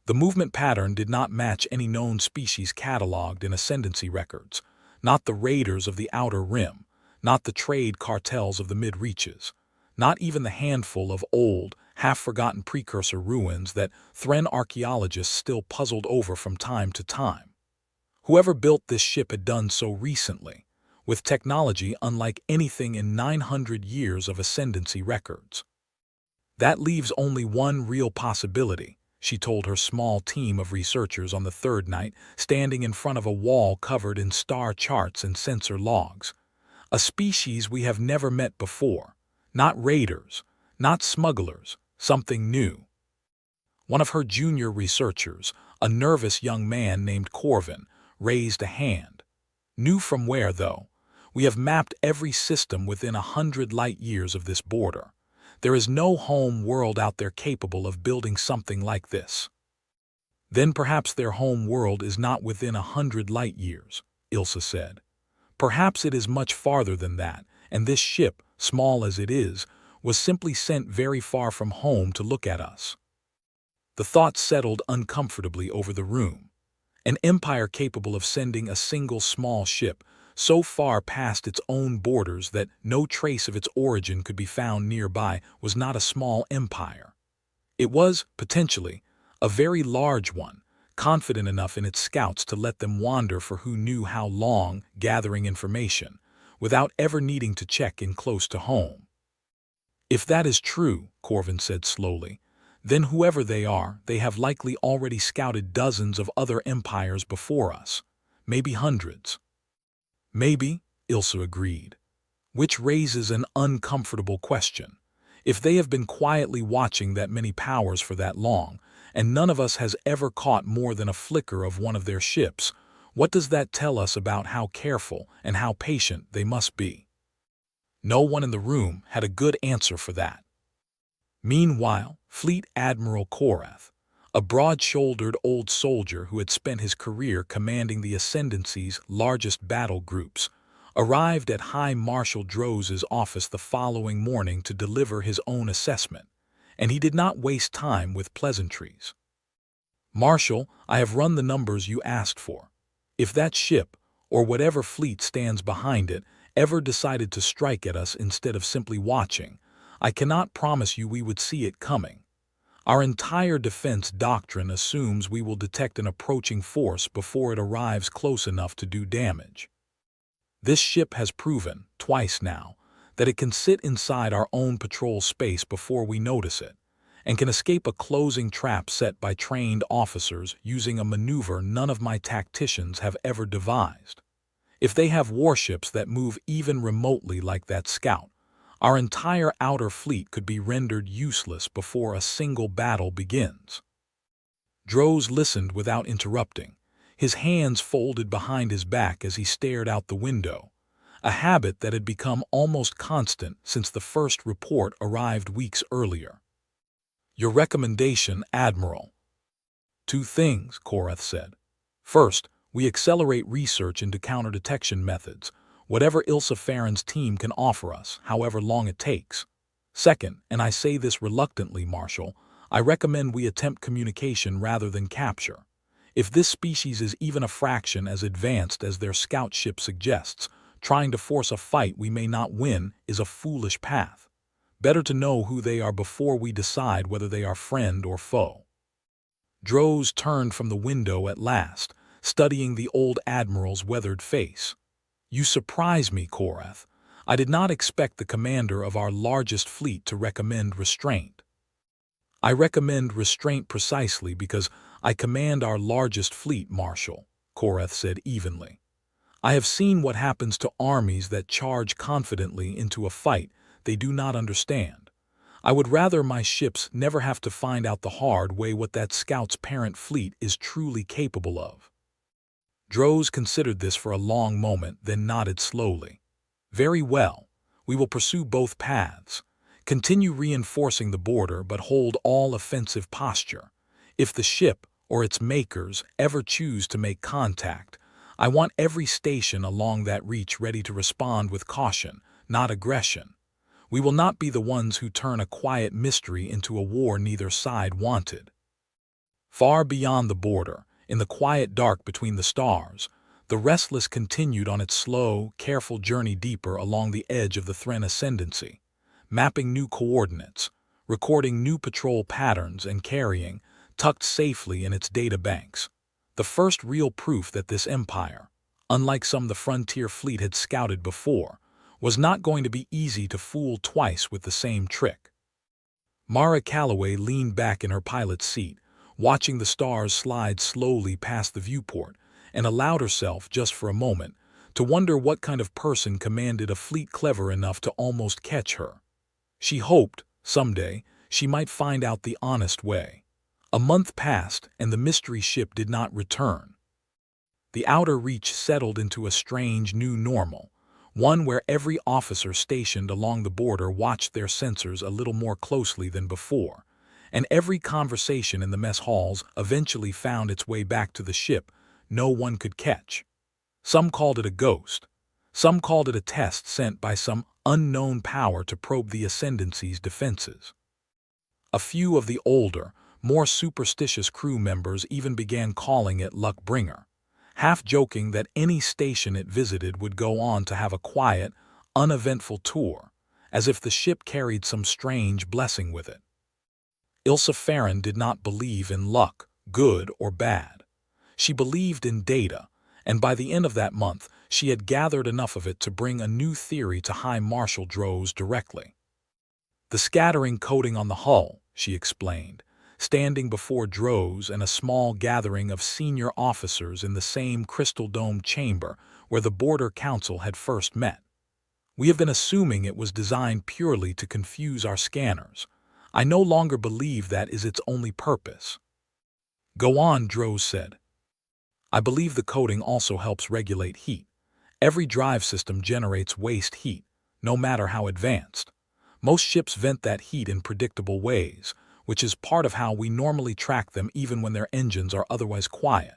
The movement pattern did not match any known species catalogued in Ascendancy records, not the raiders of the Outer Rim, not the trade cartels of the mid-reaches, not even the handful of old, half-forgotten precursor ruins that Thren archaeologists still puzzled over from time to time. Whoever built this ship had done so recently, with technology unlike anything in 900 years of Ascendancy records. That leaves only one real possibility, she told her small team of researchers on the 3rd night, standing in front of a wall covered in star charts and sensor logs. A species we have never met before. Not raiders, not smugglers, something new. One of her junior researchers, a nervous young man named Corvin, raised a hand. New from where, though? We have mapped every system within 100 light-years of this border. There is no home world out there capable of building something like this. Then perhaps their home world is not within 100 light-years, Ilsa said. Perhaps it is much farther than that, and this ship, small as it is, was simply sent very far from home to look at us. The thought settled uncomfortably over the room. An empire capable of sending a single small ship so far past its own borders that no trace of its origin could be found nearby was not a small empire. It was, potentially, a very large one, confident enough in its scouts to let them wander for who knew how long, gathering information, without ever needing to check in close to home. If that is true, Corvin said slowly, then whoever they are, they have likely already scouted dozens of other empires before us, maybe hundreds. Maybe, Ilsa agreed, which raises an uncomfortable question. If they have been quietly watching that many powers for that long, and none of us has ever caught more than a flicker of one of their ships, what does that tell us about how careful and how patient they must be? No one in the room had a good answer for that. Meanwhile, Fleet Admiral Korath, a broad-shouldered old soldier who had spent his career commanding the Ascendancy's largest battle groups, arrived at High Marshal Droz's office the following morning to deliver his own assessment, and he did not waste time with pleasantries. "Marshal, I have run the numbers you asked for. If that ship, or whatever fleet stands behind it, ever decided to strike at us instead of simply watching, I cannot promise you we would see it coming. Our entire defense doctrine assumes we will detect an approaching force before it arrives close enough to do damage. This ship has proven, twice now, that it can sit inside our own patrol space before we notice it, and can escape a closing trap set by trained officers using a maneuver none of my tacticians have ever devised. If they have warships that move even remotely like that scout, our entire outer fleet could be rendered useless before a single battle begins." Droz listened without interrupting, his hands folded behind his back as he stared out the window, a habit that had become almost constant since the first report arrived weeks earlier. "Your recommendation, Admiral." "Two things," Korath said. "First, we accelerate research into counter-detection methods, whatever Ilsa Farron's team can offer us, however long it takes. Second, and I say this reluctantly, Marshal, I recommend we attempt communication rather than capture. If this species is even a fraction as advanced as their scout ship suggests, trying to force a fight we may not win is a foolish path. Better to know who they are before we decide whether they are friend or foe." Droz turned from the window at last, studying the old admiral's weathered face. "You surprise me, Korath. I did not expect the commander of our largest fleet to recommend restraint." "I recommend restraint precisely because I command our largest fleet, Marshal," Korath said evenly. "I have seen what happens to armies that charge confidently into a fight they do not understand. I would rather my ships never have to find out the hard way what that scout's parent fleet is truly capable of." Droz considered this for a long moment, then nodded slowly. "Very well. We will pursue both paths. Continue reinforcing the border, but hold all offensive posture. If the ship, or its makers, ever choose to make contact, I want every station along that reach ready to respond with caution, not aggression. We will not be the ones who turn a quiet mystery into a war neither side wanted." Far beyond the border, in the quiet dark between the stars, the Restless continued on its slow, careful journey deeper along the edge of the Thren Ascendancy, mapping new coordinates, recording new patrol patterns, and carrying, tucked safely in its data banks, the first real proof that this empire, unlike some the frontier fleet had scouted before, was not going to be easy to fool twice with the same trick. Mara Calloway leaned back in her pilot's seat, watching the stars slide slowly past the viewport, and allowed herself, just for a moment, to wonder what kind of person commanded a fleet clever enough to almost catch her. She hoped, someday, she might find out the honest way. A month passed, and the mystery ship did not return. The outer reach settled into a strange new normal, one where every officer stationed along the border watched their sensors a little more closely than before, and every conversation in the mess halls eventually found its way back to the ship no one could catch. Some called it a ghost. Some called it a test sent by some unknown power to probe the Ascendancy's defenses. A few of the older, more superstitious crew members even began calling it Luck-Bringer, half joking that any station it visited would go on to have a quiet, uneventful tour, as if the ship carried some strange blessing with it. Ilsa Farron did not believe in luck, good or bad. She believed in data, and by the end of that month, she had gathered enough of it to bring a new theory to High Marshal Droz directly. "The scattering coating on the hull," she explained, standing before Droz and a small gathering of senior officers in the same crystal-domed chamber where the Border Council had first met. "We have been assuming it was designed purely to confuse our scanners. I no longer believe that is its only purpose." "Go on," Droz said. "I believe the coating also helps regulate heat. Every drive system generates waste heat, no matter how advanced. Most ships vent that heat in predictable ways, which is part of how we normally track them even when their engines are otherwise quiet.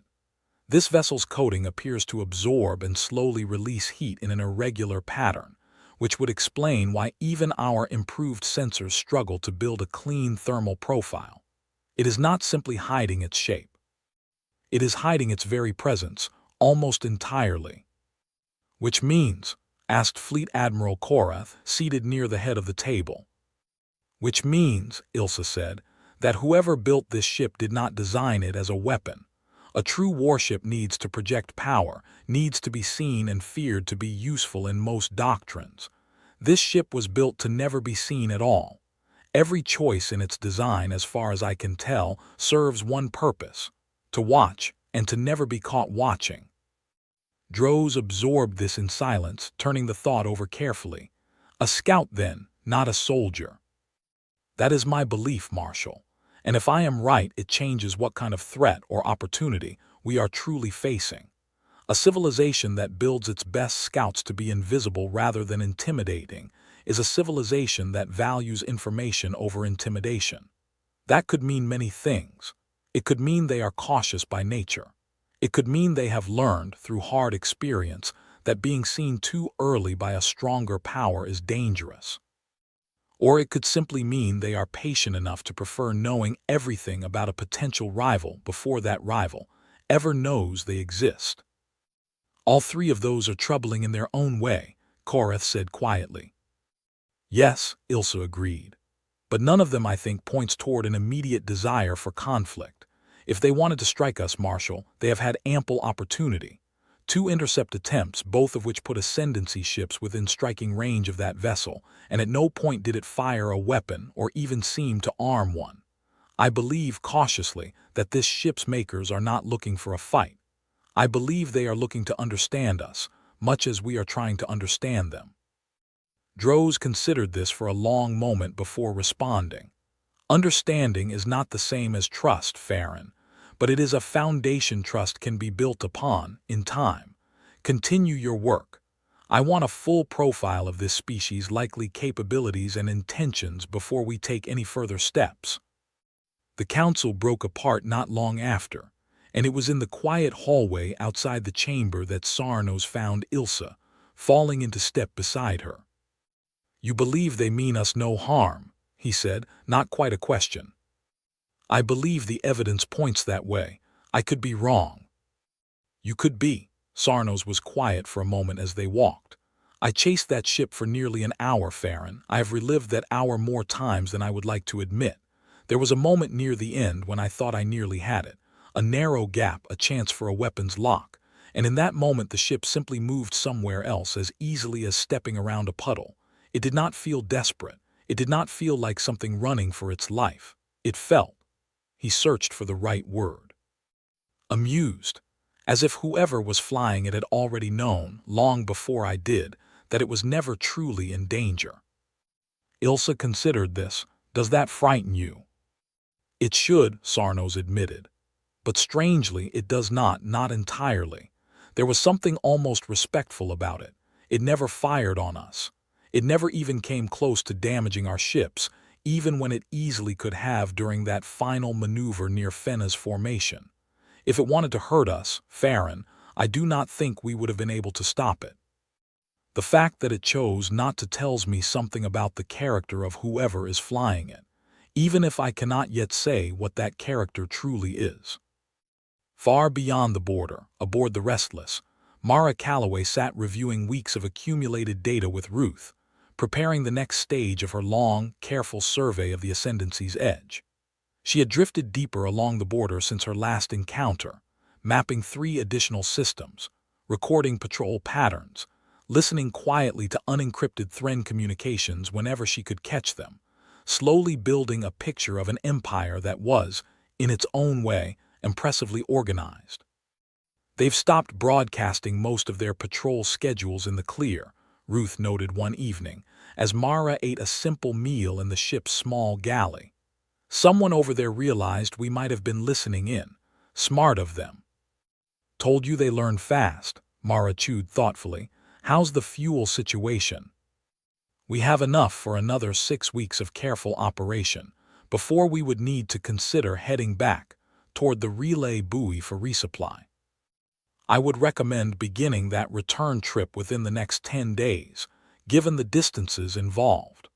This vessel's coating appears to absorb and slowly release heat in an irregular pattern, which would explain why even our improved sensors struggle to build a clean thermal profile. It is not simply hiding its shape. It is hiding its very presence, almost entirely. Which means, asked Fleet Admiral Korath, seated near the head of the table. Which means, Ilsa said, that whoever built this ship did not design it as a weapon. A true warship needs to project power, needs to be seen and feared to be useful in most doctrines. This ship was built to never be seen at all. Every choice in its design, as far as I can tell, serves one purpose: to watch and to never be caught watching. Droz absorbed this in silence, turning the thought over carefully. A scout, then, not a soldier. That is my belief, Marshal. And if I am right, it changes what kind of threat or opportunity we are truly facing. A civilization that builds its best scouts to be invisible rather than intimidating is a civilization that values information over intimidation. That could mean many things. It could mean they are cautious by nature. It could mean they have learned, through hard experience, that being seen too early by a stronger power is dangerous. Or it could simply mean they are patient enough to prefer knowing everything about a potential rival before that rival ever knows they exist. All three of those are troubling in their own way, Korath said quietly. Yes, Ilsa agreed. But none of them, I think, points toward an immediate desire for conflict. If they wanted to strike us, Marshal, they have had ample opportunity. 2 intercept attempts, both of which put ascendancy ships within striking range of that vessel, and at no point did it fire a weapon or even seem to arm one. I believe, cautiously, that this ship's makers are not looking for a fight. I believe they are looking to understand us, much as we are trying to understand them. Droz considered this for a long moment before responding. Understanding is not the same as trust, Farron, but it is a foundation trust can be built upon, in time. Continue your work. I want a full profile of this species' likely capabilities and intentions before we take any further steps. The council broke apart not long after, and it was in the quiet hallway outside the chamber that Sarnos found Ilsa, falling into step beside her. You believe they mean us no harm, he said, not quite a question. I believe the evidence points that way. I could be wrong. You could be. Sarnos was quiet for a moment as they walked. I chased that ship for nearly an hour, Farron. I have relived that hour more times than I would like to admit. There was a moment near the end when I thought I nearly had it. A narrow gap, a chance for a weapons lock. And in that moment the ship simply moved somewhere else as easily as stepping around a puddle. It did not feel desperate. It did not feel like something running for its life. It felt. He searched for the right word. Amused. As if whoever was flying it had already known, long before I did, that it was never truly in danger. Ilsa considered this. Does that frighten you? It should, Sarnos admitted. But strangely, it does not entirely. There was something almost respectful about it. It never fired on us. It never even came close to damaging our ships, even when it easily could have during that final maneuver near Fenna's formation. If it wanted to hurt us, Farron, I do not think we would have been able to stop it. The fact that it chose not to tells me something about the character of whoever is flying it, even if I cannot yet say what that character truly is. Far beyond the border, aboard the Restless, Mara Calloway sat reviewing weeks of accumulated data with Ruth, preparing the next stage of her long, careful survey of the Ascendancy's edge. She had drifted deeper along the border since her last encounter, mapping 3 additional systems, recording patrol patterns, listening quietly to unencrypted Thren communications whenever she could catch them, slowly building a picture of an empire that was, in its own way, impressively organized. They've stopped broadcasting most of their patrol schedules in the clear, Ruth noted one evening, as Mara ate a simple meal in the ship's small galley. Someone over there realized we might have been listening in. Smart of them. Told you they learn fast, Mara chewed thoughtfully. How's the fuel situation? We have enough for another 6 weeks of careful operation, before we would need to consider heading back toward the relay buoy for resupply. I would recommend beginning that return trip within the next 10 days, given the distances involved.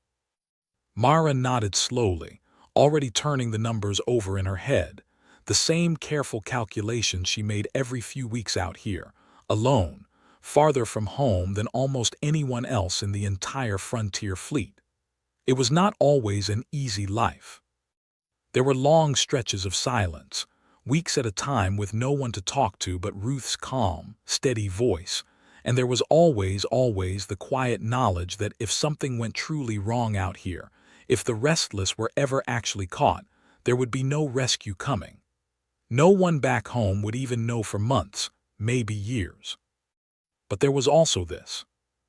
Mara nodded slowly, already turning the numbers over in her head, the same careful calculations she made every few weeks out here, alone, farther from home than almost anyone else in the entire frontier fleet. It was not always an easy life. There were long stretches of silence, weeks at a time with no one to talk to but Ruth's calm, steady voice, and there was always the quiet knowledge that if something went truly wrong out here, if the restless were ever actually caught, there would be no rescue coming. No one back home would even know for months, maybe years. But there was also this,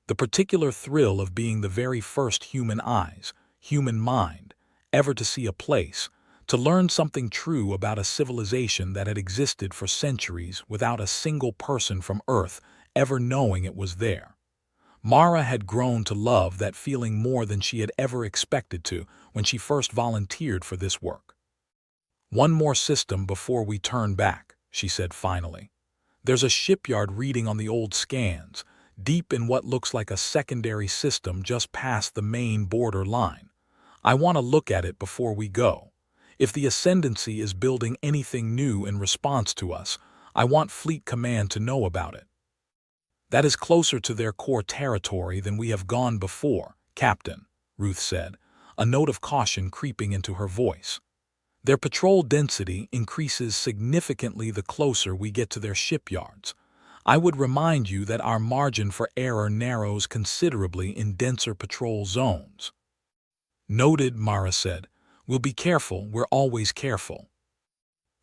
the particular thrill of being the very first human eyes, human mind, ever to see a place, to learn something true about a civilization that had existed for centuries without a single person from Earth ever knowing it was there. Mara had grown to love that feeling more than she had ever expected to when she first volunteered for this work. "One more system before we turn back," she said finally. "There's a shipyard reading on the old scans, deep in what looks like a secondary system just past the main border line. I want to look at it before we go. If the Ascendancy is building anything new in response to us, I want Fleet Command to know about it." "That is closer to their core territory than we have gone before, Captain," Ruth said, a note of caution creeping into her voice. "Their patrol density increases significantly the closer we get to their shipyards. I would remind you that our margin for error narrows considerably in denser patrol zones." "Noted," Mara said. "We'll be careful, we're always careful."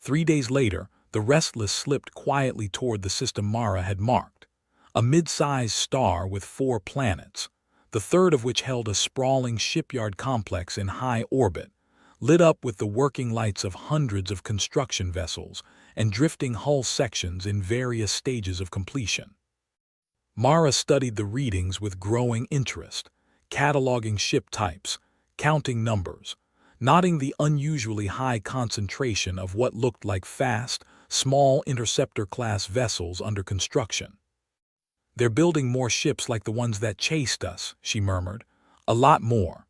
3 days later, the Restless slipped quietly toward the system Mara had marked, a mid-sized star with 4 planets, the third of which held a sprawling shipyard complex in high orbit, lit up with the working lights of hundreds of construction vessels and drifting hull sections in various stages of completion. Mara studied the readings with growing interest, cataloging ship types, counting numbers, noting the unusually high concentration of what looked like fast, small interceptor-class vessels under construction. "They're building more ships like the ones that chased us," she murmured. "A lot more.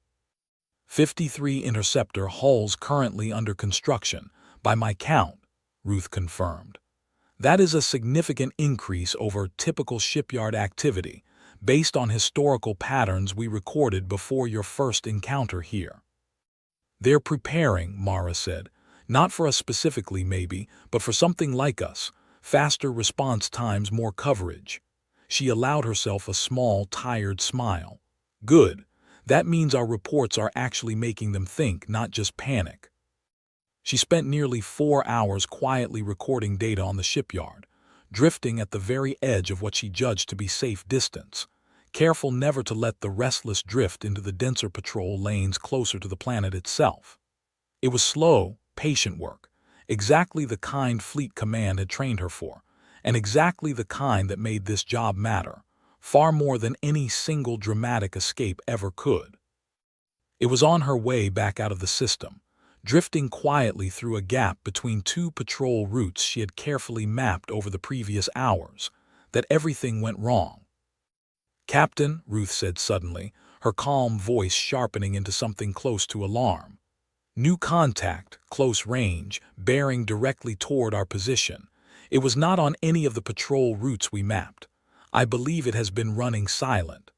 53 interceptor hulls currently under construction, by my count," Ruth confirmed. "That is a significant increase over typical shipyard activity, based on historical patterns we recorded before your first encounter here." "They're preparing," Mara said, "not for us specifically maybe, but for something like us, faster response times, more coverage." She allowed herself a small, tired smile. "Good. That means our reports are actually making them think, not just panic." She spent nearly 4 hours quietly recording data on the shipyard, drifting at the very edge of what she judged to be safe distance, careful never to let the Restless drift into the denser patrol lanes closer to the planet itself. It was slow, patient work, exactly the kind Fleet Command had trained her for, and exactly the kind that made this job matter, far more than any single dramatic escape ever could. It was on her way back out of the system, drifting quietly through a gap between 2 patrol routes she had carefully mapped over the previous hours, that everything went wrong. "Captain," Ruth said suddenly, her calm voice sharpening into something close to alarm. "New contact, close range, bearing directly toward our position. It was not on any of the patrol routes we mapped. I believe it has been running silent."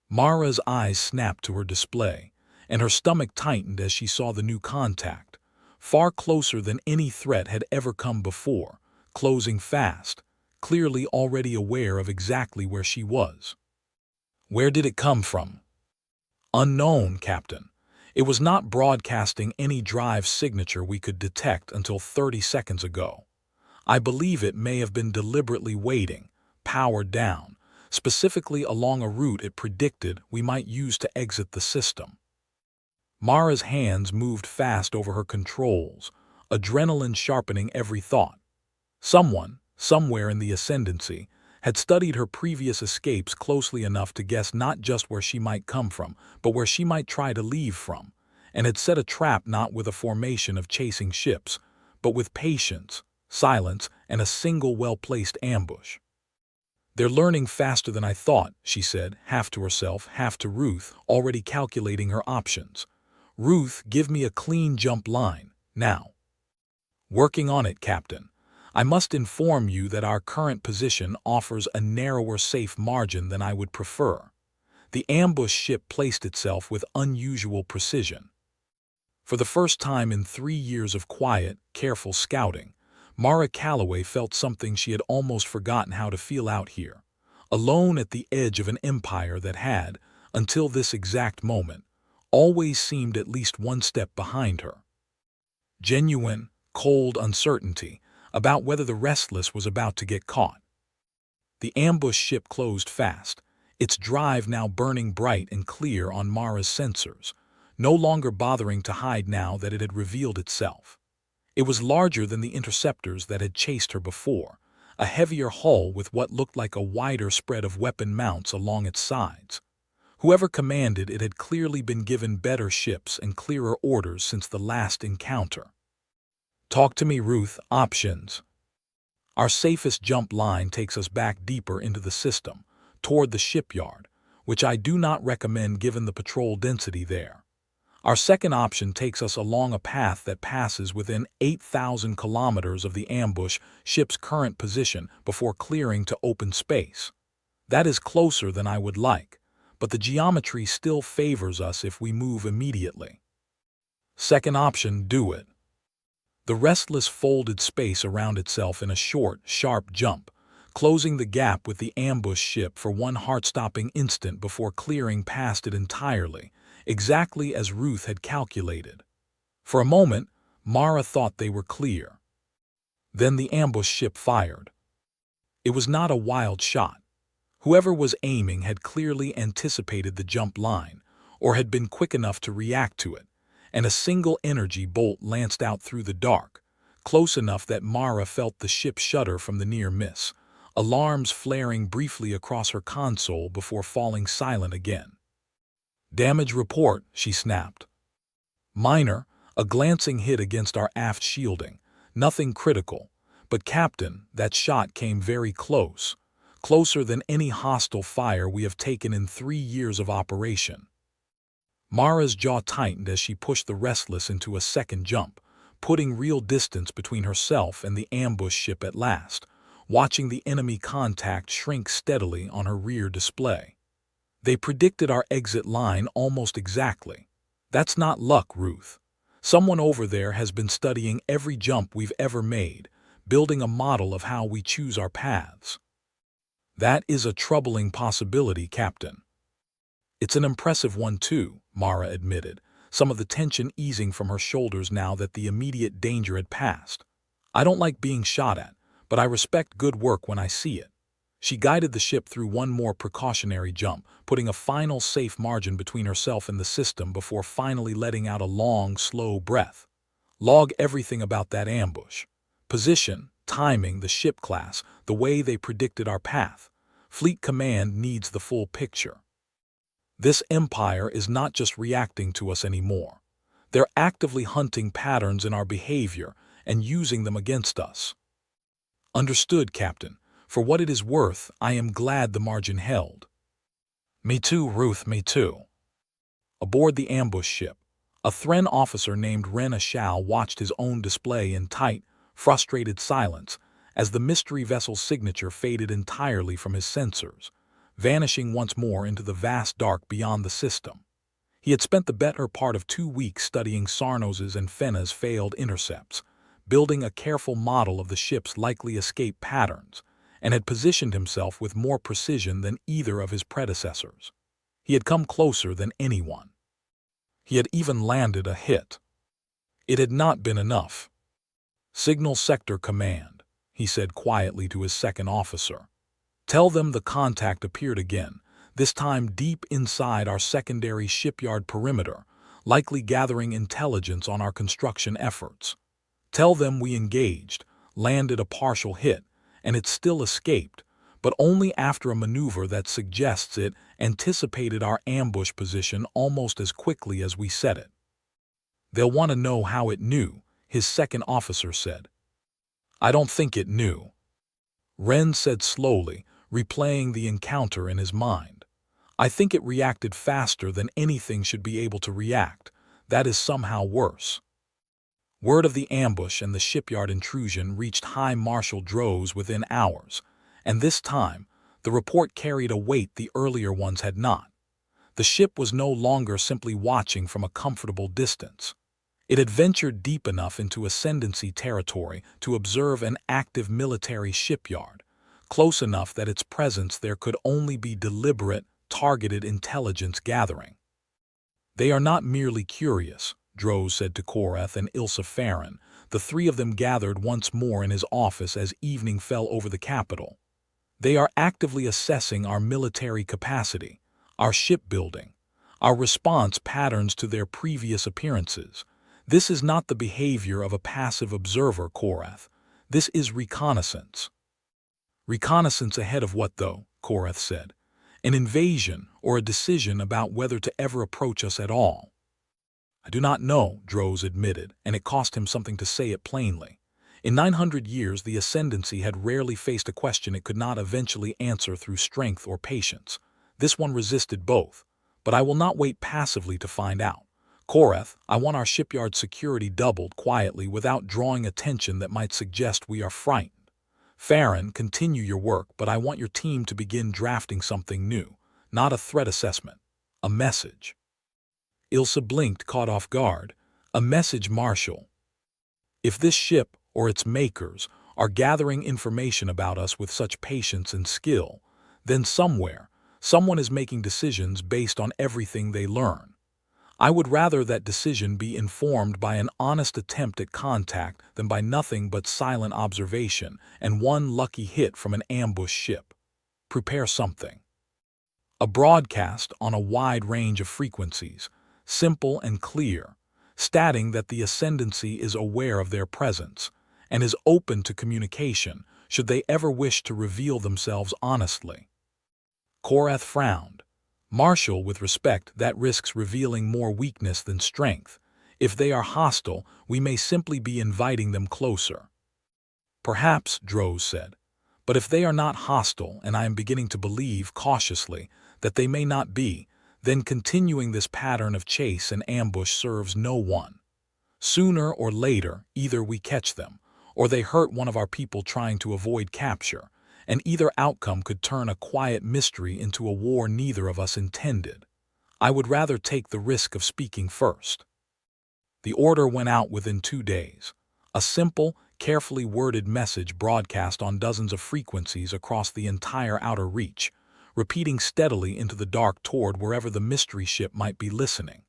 Mara's eyes snapped to her display, and her stomach tightened as she saw the new contact, far closer than any threat had ever come before, closing fast, clearly already aware of exactly where she was. "Where did it come from?" "Unknown, Captain. It was not broadcasting any drive signature we could detect until 30 seconds ago. I believe it may have been deliberately waiting, powered down, specifically along a route it predicted we might use to exit the system." Mara's hands moved fast over her controls, adrenaline sharpening every thought. Someone, somewhere in the Ascendancy, had studied her previous escapes closely enough to guess not just where she might come from, but where she might try to leave from, and had set a trap not with a formation of chasing ships, but with patience, silence, and a single well-placed ambush. "They're learning faster than I thought," she said, half to herself, half to Ruth, already calculating her options. "Ruth, give me a clean jump line, now." "Working on it, Captain. I must inform you that our current position offers a narrower safe margin than I would prefer." The ambush ship placed itself with unusual precision. For the first time in 3 years of quiet, careful scouting, Mara Calloway felt something she had almost forgotten how to feel out here, alone at the edge of an empire that had, until this exact moment, always seemed at least one step behind her. Genuine, cold uncertainty about whether the Restless was about to get caught. The ambush ship closed fast, its drive now burning bright and clear on Mara's sensors, no longer bothering to hide now that it had revealed itself. It was larger than the interceptors that had chased her before, a heavier hull with what looked like a wider spread of weapon mounts along its sides. Whoever commanded it had clearly been given better ships and clearer orders since the last encounter. "Talk to me, Ruth. Options." "Our safest jump line takes us back deeper into the system, toward the shipyard, which I do not recommend given the patrol density there. Our second option takes us along a path that passes within 8,000 kilometers of the ambush ship's current position before clearing to open space. That is closer than I would like, but the geometry still favors us if we move immediately." "Second option, do it." The Restless folded space around itself in a short, sharp jump, closing the gap with the ambush ship for one heart-stopping instant before clearing past it entirely, exactly as Ruth had calculated. For a moment, Mara thought they were clear. Then the ambush ship fired. It was not a wild shot. Whoever was aiming had clearly anticipated the jump line, or had been quick enough to react to it, and a single energy bolt lanced out through the dark, close enough that Mara felt the ship shudder from the near miss, alarms flaring briefly across her console before falling silent again. "Damage report," she snapped. "Minor, a glancing hit against our aft shielding. Nothing critical. But Captain, that shot came very close. Closer than any hostile fire we have taken in 3 years of operation." Mara's jaw tightened as she pushed the Restless into a second jump, putting real distance between herself and the ambush ship at last, watching the enemy contact shrink steadily on her rear display. "They predicted our exit line almost exactly. That's not luck, Ruth. Someone over there has been studying every jump we've ever made, building a model of how we choose our paths." "That is a troubling possibility, Captain." "It's an impressive one too," Mara admitted, some of the tension easing from her shoulders now that the immediate danger had passed. "I don't like being shot at, but I respect good work when I see it." She guided the ship through one more precautionary jump, putting a final safe margin between herself and the system before finally letting out a long, slow breath. "Log everything about that ambush. Position, timing, the ship class, the way they predicted our path. Fleet Command needs the full picture. This empire is not just reacting to us anymore. They're actively hunting patterns in our behavior and using them against us." "Understood, Captain. For what it is worth, I am glad the margin held." "Me too, Ruth, me too." Aboard the ambush ship, a Thren officer named Ren Ashal watched his own display in tight, frustrated silence as the mystery vessel's signature faded entirely from his sensors, vanishing once more into the vast dark beyond the system. He had spent the better part of 2 weeks studying Sarnos's and Fenna's failed intercepts, building a careful model of the ship's likely escape patterns, and had positioned himself with more precision than either of his predecessors. He had come closer than anyone. He had even landed a hit. It had not been enough. "Signal Sector Command," he said quietly to his second officer. "Tell them the contact appeared again, this time deep inside our secondary shipyard perimeter, likely gathering intelligence on our construction efforts. Tell them we engaged, landed a partial hit, and it still escaped, but only after a maneuver that suggests it anticipated our ambush position almost as quickly as we set it." They'll want to know how it knew, his second officer said. I don't think it knew, Ren said slowly, replaying the encounter in his mind. I think it reacted faster than anything should be able to react. That is somehow worse. Word of the ambush and the shipyard intrusion reached High Marshal Droz within hours, and this time, the report carried a weight the earlier ones had not. The ship was no longer simply watching from a comfortable distance. It had ventured deep enough into Ascendancy territory to observe an active military shipyard, close enough that its presence there could only be deliberate, targeted intelligence gathering. They are not merely curious, Droz said to Korath and Ilsa Farron. The three of them gathered once more in his office as evening fell over the capital. They are actively assessing our military capacity, our shipbuilding, our response patterns to their previous appearances. This is not the behavior of a passive observer, Korath. This is reconnaissance. Reconnaissance ahead of what, though? Korath said. An invasion or a decision about whether to ever approach us at all. I do not know, Droz admitted, and it cost him something to say it plainly. In 900 years, the Ascendancy had rarely faced a question it could not eventually answer through strength or patience. This one resisted both, but I will not wait passively to find out. Korath, I want our shipyard security doubled quietly without drawing attention that might suggest we are frightened. Farron, continue your work, but I want your team to begin drafting something new, not a threat assessment, a message. Ilsa blinked, caught off guard. A message, Marshal. If this ship, or its makers, are gathering information about us with such patience and skill, then somewhere, someone is making decisions based on everything they learn. I would rather that decision be informed by an honest attempt at contact than by nothing but silent observation and one lucky hit from an ambush ship. Prepare something. A broadcast on a wide range of frequencies, simple and clear, stating that the Ascendancy is aware of their presence and is open to communication should they ever wish to reveal themselves honestly. Korath frowned. Marshal, with respect, that risks revealing more weakness than strength. If they are hostile, we may simply be inviting them closer. Perhaps, Droz said. But if they are not hostile, and I am beginning to believe, cautiously, that they may not be, then continuing this pattern of chase and ambush serves no one. Sooner or later, either we catch them, or they hurt one of our people trying to avoid capture, and either outcome could turn a quiet mystery into a war neither of us intended. I would rather take the risk of speaking first. The order went out within 2 days. A simple, carefully worded message broadcast on dozens of frequencies across the entire outer reach, repeating steadily into the dark toward wherever the mystery ship might be listening.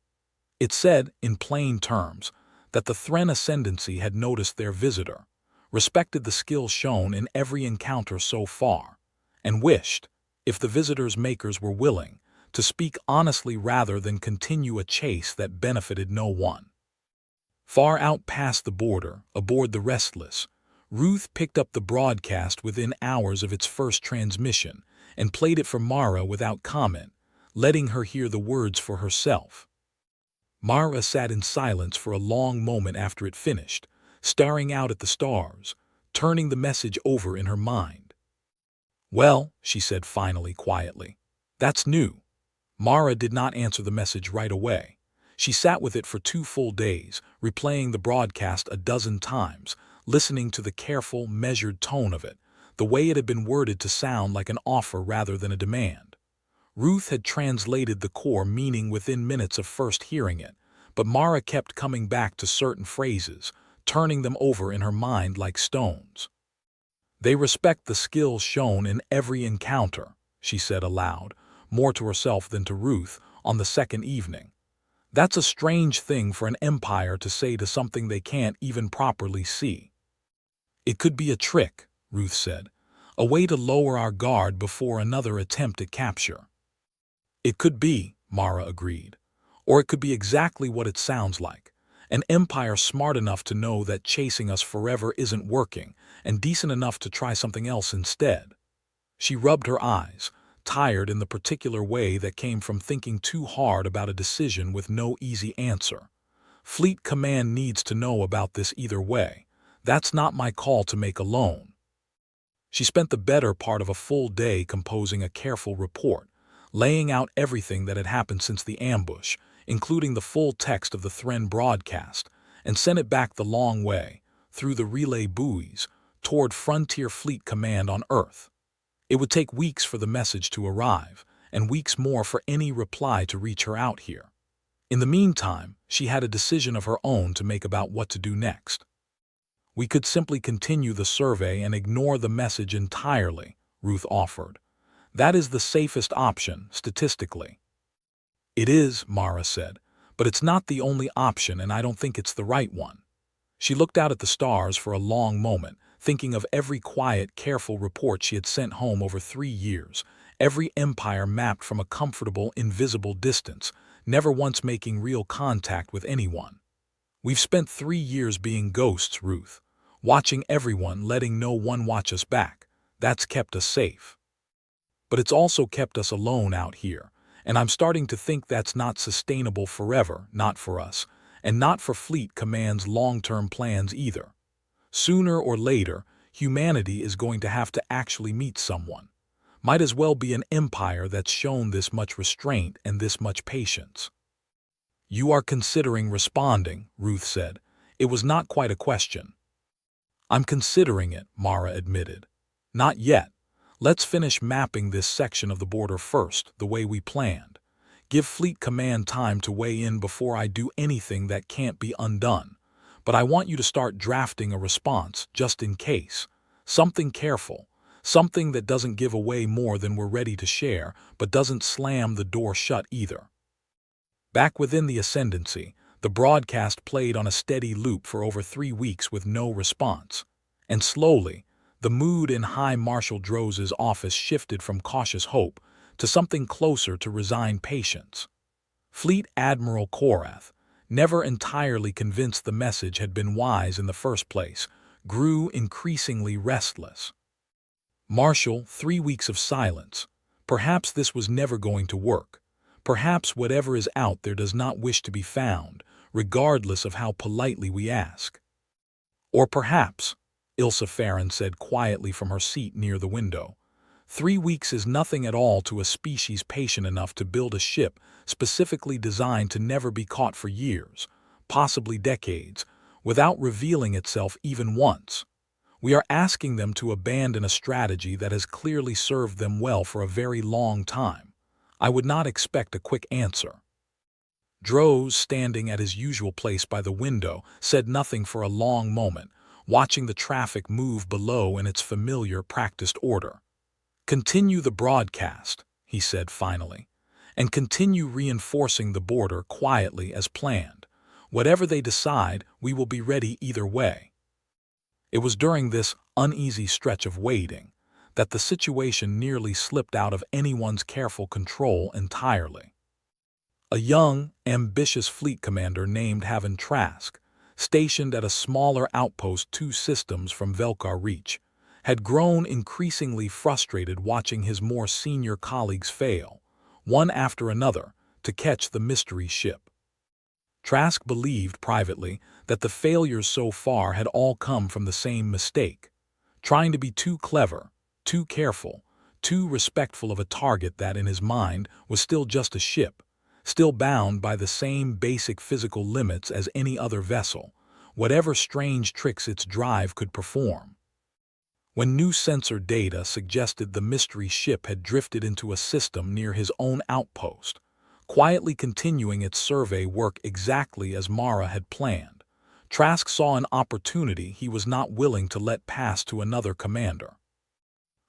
It said, in plain terms, that the Thren Ascendancy had noticed their visitor, respected the skill shown in every encounter so far, and wished, if the visitor's makers were willing, to speak honestly rather than continue a chase that benefited no one. Far out past the border, aboard the Restless, Ruth picked up the broadcast within hours of its first transmission and played it for Mara without comment, letting her hear the words for herself. Mara sat in silence for a long moment after it finished, staring out at the stars, turning the message over in her mind. Well, she said finally quietly, that's new. Mara did not answer the message right away. She sat with it for 2 full days, replaying the broadcast a dozen times, listening to the careful, measured tone of it, the way it had been worded to sound like an offer rather than a demand. Ruth had translated the core meaning within minutes of first hearing it, but Mara kept coming back to certain phrases, turning them over in her mind like stones. They respect the skill shown in every encounter, she said aloud, more to herself than to Ruth, on the second evening. That's a strange thing for an empire to say to something they can't even properly see. It could be a trick, Ruth said, a way to lower our guard before another attempt at capture. It could be, Mara agreed, or it could be exactly what it sounds like. An empire smart enough to know that chasing us forever isn't working, and decent enough to try something else instead. She rubbed her eyes, tired in the particular way that came from thinking too hard about a decision with no easy answer. Fleet Command needs to know about this either way. That's not my call to make alone. She spent the better part of a full day composing a careful report, laying out everything that had happened since the ambush, including the full text of the Thren broadcast, and sent it back the long way, through the relay buoys, toward Frontier Fleet Command on Earth. It would take weeks for the message to arrive, and weeks more for any reply to reach her out here. In the meantime, she had a decision of her own to make about what to do next. We could simply continue the survey and ignore the message entirely, Ruth offered. That is the safest option, statistically. It is, Mara said, but it's not the only option, and I don't think it's the right one. She looked out at the stars for a long moment, thinking of every quiet, careful report she had sent home over 3 years, every empire mapped from a comfortable, invisible distance, never once making real contact with anyone. We've spent 3 years being ghosts, Ruth, watching everyone, letting no one watch us back. That's kept us safe. But it's also kept us alone out here, and I'm starting to think that's not sustainable forever, not for us, and not for Fleet Command's long-term plans either. Sooner or later, humanity is going to have to actually meet someone. Might as well be an empire that's shown this much restraint and this much patience. You are considering responding, Ruth said. It was not quite a question. I'm considering it, Mara admitted. Not yet. Let's finish mapping this section of the border first, the way we planned. Give Fleet Command time to weigh in before I do anything that can't be undone. But I want you to start drafting a response, just in case. Something careful. Something that doesn't give away more than we're ready to share, but doesn't slam the door shut either. Back within the Ascendancy, the broadcast played on a steady loop for over 3 weeks with no response. And slowly, the mood in High Marshal Droz's office shifted from cautious hope to something closer to resigned patience. Fleet Admiral Korath, never entirely convinced the message had been wise in the first place, grew increasingly restless. Marshal, 3 weeks of silence. Perhaps this was never going to work. Perhaps whatever is out there does not wish to be found, regardless of how politely we ask. Or perhaps, Ilsa Farron said quietly from her seat near the window, 3 weeks is nothing at all to a species patient enough to build a ship specifically designed to never be caught for years, possibly decades, without revealing itself even once. We are asking them to abandon a strategy that has clearly served them well for a very long time. I would not expect a quick answer. Droz, standing at his usual place by the window, said nothing for a long moment, watching the traffic move below in its familiar, practiced order. Continue the broadcast, he said finally, and continue reinforcing the border quietly as planned. Whatever they decide, we will be ready either way. It was during this uneasy stretch of waiting that the situation nearly slipped out of anyone's careful control entirely. A young, ambitious fleet commander named Haven Trask, stationed at a smaller outpost 2 systems from Velkar Reach, had grown increasingly frustrated watching his more senior colleagues fail, one after another, to catch the mystery ship. Trask believed privately that the failures so far had all come from the same mistake, trying to be too clever, too careful, too respectful of a target that in his mind was still just a ship, still bound by the same basic physical limits as any other vessel, whatever strange tricks its drive could perform. When new sensor data suggested the mystery ship had drifted into a system near his own outpost, quietly continuing its survey work exactly as Mara had planned, Trask saw an opportunity he was not willing to let pass to another commander.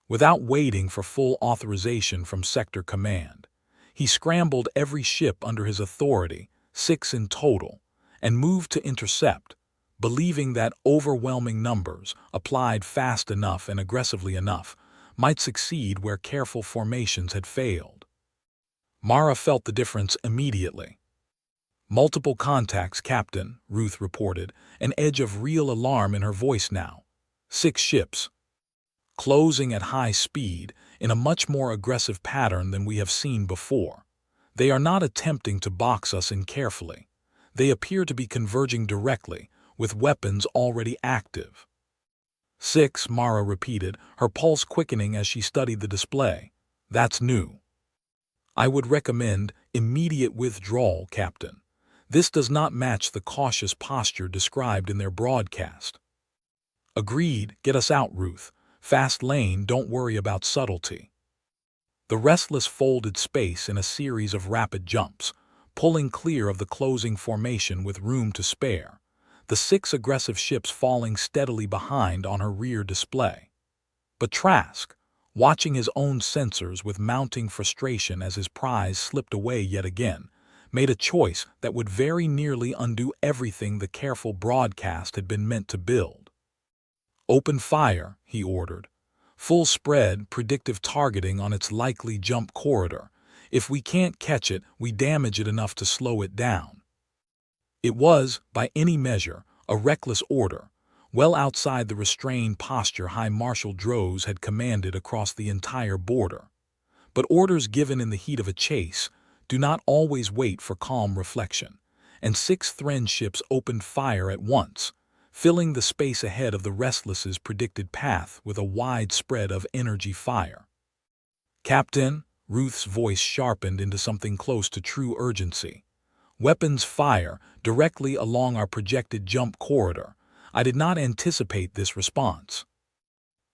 Without waiting for full authorization from Sector Command, he scrambled every ship under his authority, 6 in total, and moved to intercept, believing that overwhelming numbers, applied fast enough and aggressively enough, might succeed where careful formations had failed. Mara felt the difference immediately. "Multiple contacts, Captain," Ruth reported, an edge of real alarm in her voice now. 6 ships. Closing at high speed, in a much more aggressive pattern than we have seen before. They are not attempting to box us in carefully. They appear to be converging directly, with weapons already active. 6, Mara repeated, her pulse quickening as she studied the display. That's new. I would recommend immediate withdrawal, Captain. This does not match the cautious posture described in their broadcast. Agreed, get us out, Ruth. Fast lane, don't worry about subtlety. The Restless folded space in a series of rapid jumps, pulling clear of the closing formation with room to spare, the 6 aggressive ships falling steadily behind on her rear display. But Trask, watching his own sensors with mounting frustration as his prize slipped away yet again, made a choice that would very nearly undo everything the careful broadcast had been meant to build. Open fire, he ordered. Full spread, predictive targeting on its likely jump corridor. If we can't catch it, we damage it enough to slow it down. It was, by any measure, a reckless order, well outside the restrained posture High Marshal Droz had commanded across the entire border. But orders given in the heat of a chase do not always wait for calm reflection, and 6 Thren ships opened fire at once, filling the space ahead of the Restless's predicted path with a wide spread of energy fire. Captain, Ruth's voice sharpened into something close to true urgency. Weapons fire directly along our projected jump corridor. I did not anticipate this response.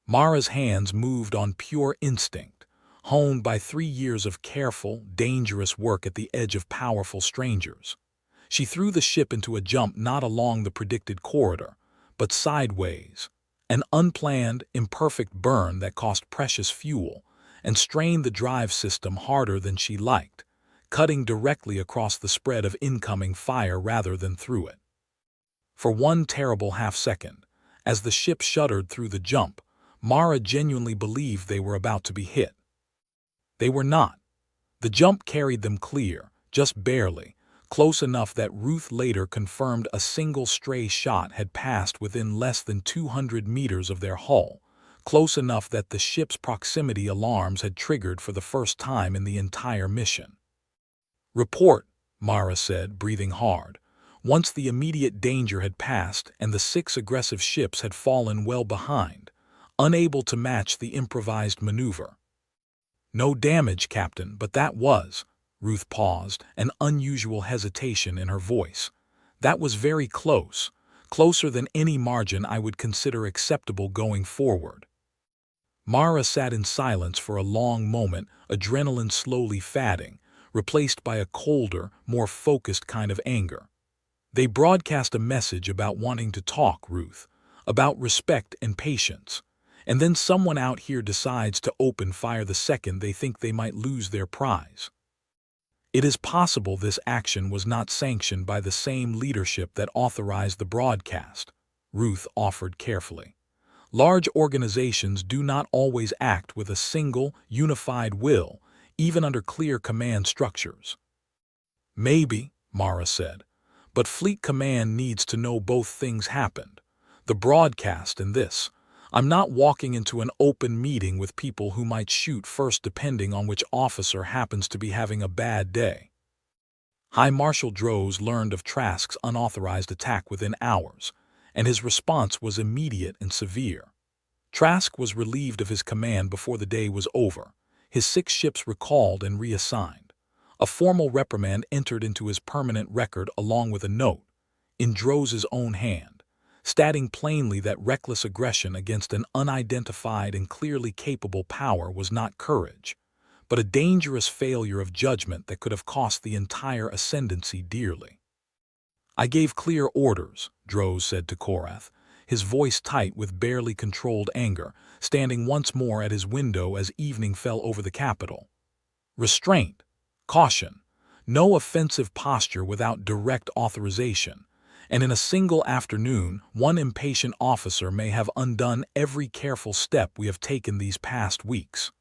Mara's hands moved on pure instinct, honed by 3 years of careful, dangerous work at the edge of powerful strangers. She threw the ship into a jump not along the predicted corridor, but sideways, an unplanned, imperfect burn that cost precious fuel and strained the drive system harder than she liked, cutting directly across the spread of incoming fire rather than through it. For one terrible half-second, as the ship shuddered through the jump, Mara genuinely believed they were about to be hit. They were not. The jump carried them clear, just barely, close enough that Ruth later confirmed a single stray shot had passed within less than 200 meters of their hull, close enough that the ship's proximity alarms had triggered for the first time in the entire mission. Report, Mara said, breathing hard, once the immediate danger had passed and the 6 aggressive ships had fallen well behind, unable to match the improvised maneuver. No damage, Captain, but that was... Ruth paused, an unusual hesitation in her voice. That was very close, closer than any margin I would consider acceptable going forward. Mara sat in silence for a long moment, adrenaline slowly fading, replaced by a colder, more focused kind of anger. They broadcast a message about wanting to talk, Ruth, about respect and patience, and then someone out here decides to open fire the second they think they might lose their prize. It is possible this action was not sanctioned by the same leadership that authorized the broadcast, Ruth offered carefully. Large organizations do not always act with a single, unified will, even under clear command structures. Maybe, Mara said, but Fleet Command needs to know both things happened, the broadcast and this. I'm not walking into an open meeting with people who might shoot first depending on which officer happens to be having a bad day. High Marshal Droz learned of Trask's unauthorized attack within hours, and his response was immediate and severe. Trask was relieved of his command before the day was over, his 6 ships recalled and reassigned. A formal reprimand entered into his permanent record along with a note, in Droz's own hand, stating plainly that reckless aggression against an unidentified and clearly capable power was not courage, but a dangerous failure of judgment that could have cost the entire ascendancy dearly. I gave clear orders, Droz said to Korath, his voice tight with barely controlled anger, standing once more at his window as evening fell over the capital. Restraint, caution, no offensive posture without direct authorization, and in a single afternoon, one impatient officer may have undone every careful step we have taken these past weeks.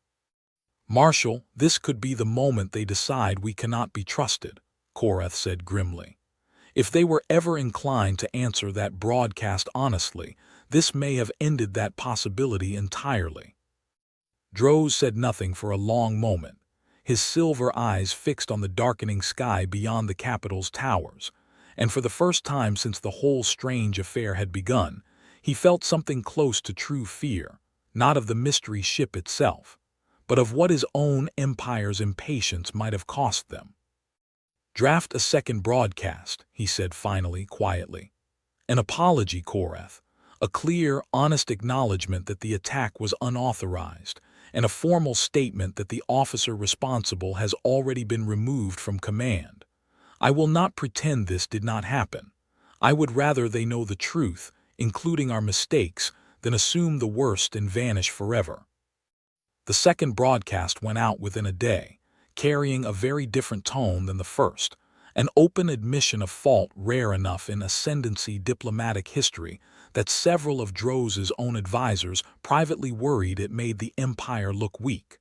Marshal, this could be the moment they decide we cannot be trusted, Korath said grimly. If they were ever inclined to answer that broadcast honestly, this may have ended that possibility entirely. Droz said nothing for a long moment, his silver eyes fixed on the darkening sky beyond the capital's towers, and for the first time since the whole strange affair had begun, he felt something close to true fear, not of the mystery ship itself, but of what his own empire's impatience might have cost them. "Draft a second broadcast," he said finally, quietly. "An apology, Korath, a clear, honest acknowledgement that the attack was unauthorized, and a formal statement that the officer responsible has already been removed from command. I will not pretend this did not happen. I would rather they know the truth, including our mistakes, than assume the worst and vanish forever." The second broadcast went out within a day, carrying a very different tone than the first, an open admission of fault rare enough in ascendancy diplomatic history that several of Droz's own advisors privately worried it made the Empire look weak.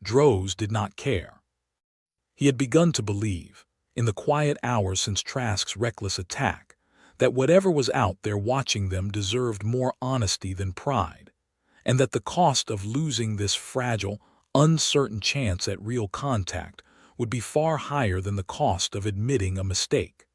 Droz did not care. He had begun to believe, in the quiet hours since Trask's reckless attack, that whatever was out there watching them deserved more honesty than pride, and that the cost of losing this fragile, uncertain chance at real contact would be far higher than the cost of admitting a mistake.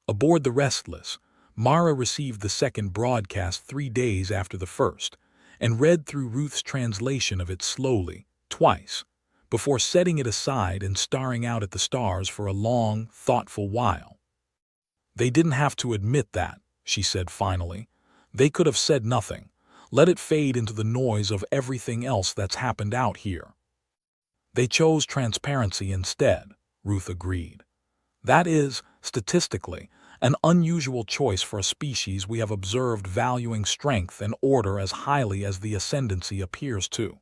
Aboard the Restless, Mara received the second broadcast 3 days after the first, and read through Ruth's translation of it slowly, twice, before setting it aside and staring out at the stars for a long, thoughtful while. "They didn't have to admit that," she said finally. "They could have said nothing. Let it fade into the noise of everything else that's happened out here." "They chose transparency instead," Ruth agreed. "That is, statistically, an unusual choice for a species we have observed valuing strength and order as highly as the ascendancy appears to."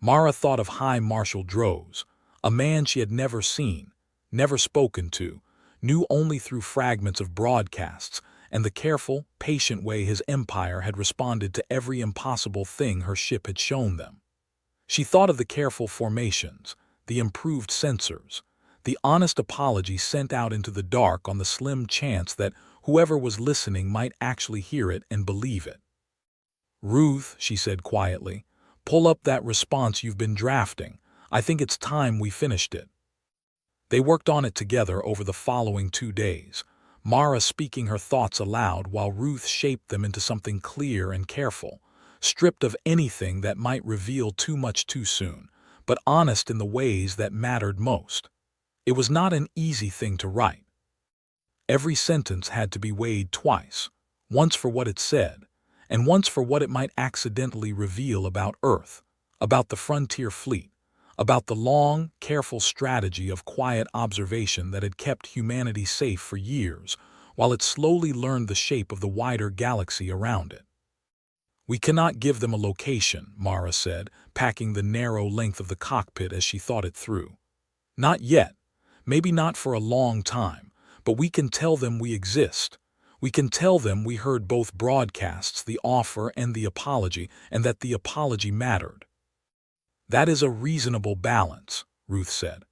Mara thought of High Marshal Droz, a man she had never seen, never spoken to, knew only through fragments of broadcasts, and the careful, patient way his empire had responded to every impossible thing her ship had shown them. She thought of the careful formations, the improved sensors, the honest apology sent out into the dark on the slim chance that whoever was listening might actually hear it and believe it. "Ruth," she said quietly, "pull up that response you've been drafting. I think it's time we finished it." They worked on it together over the following 2 days, Mara speaking her thoughts aloud while Ruth shaped them into something clear and careful, stripped of anything that might reveal too much too soon, but honest in the ways that mattered most. It was not an easy thing to write. Every sentence had to be weighed twice, once for what it said, and once for what it might accidentally reveal about Earth, about the frontier fleet, about the long, careful strategy of quiet observation that had kept humanity safe for years, while it slowly learned the shape of the wider galaxy around it. "We cannot give them a location," Mara said, packing the narrow length of the cockpit as she thought it through. "Not yet, maybe not for a long time, but we can tell them we exist. We can tell them we heard both broadcasts, the offer and the apology, and that the apology mattered." "That is a reasonable balance," Ruth said.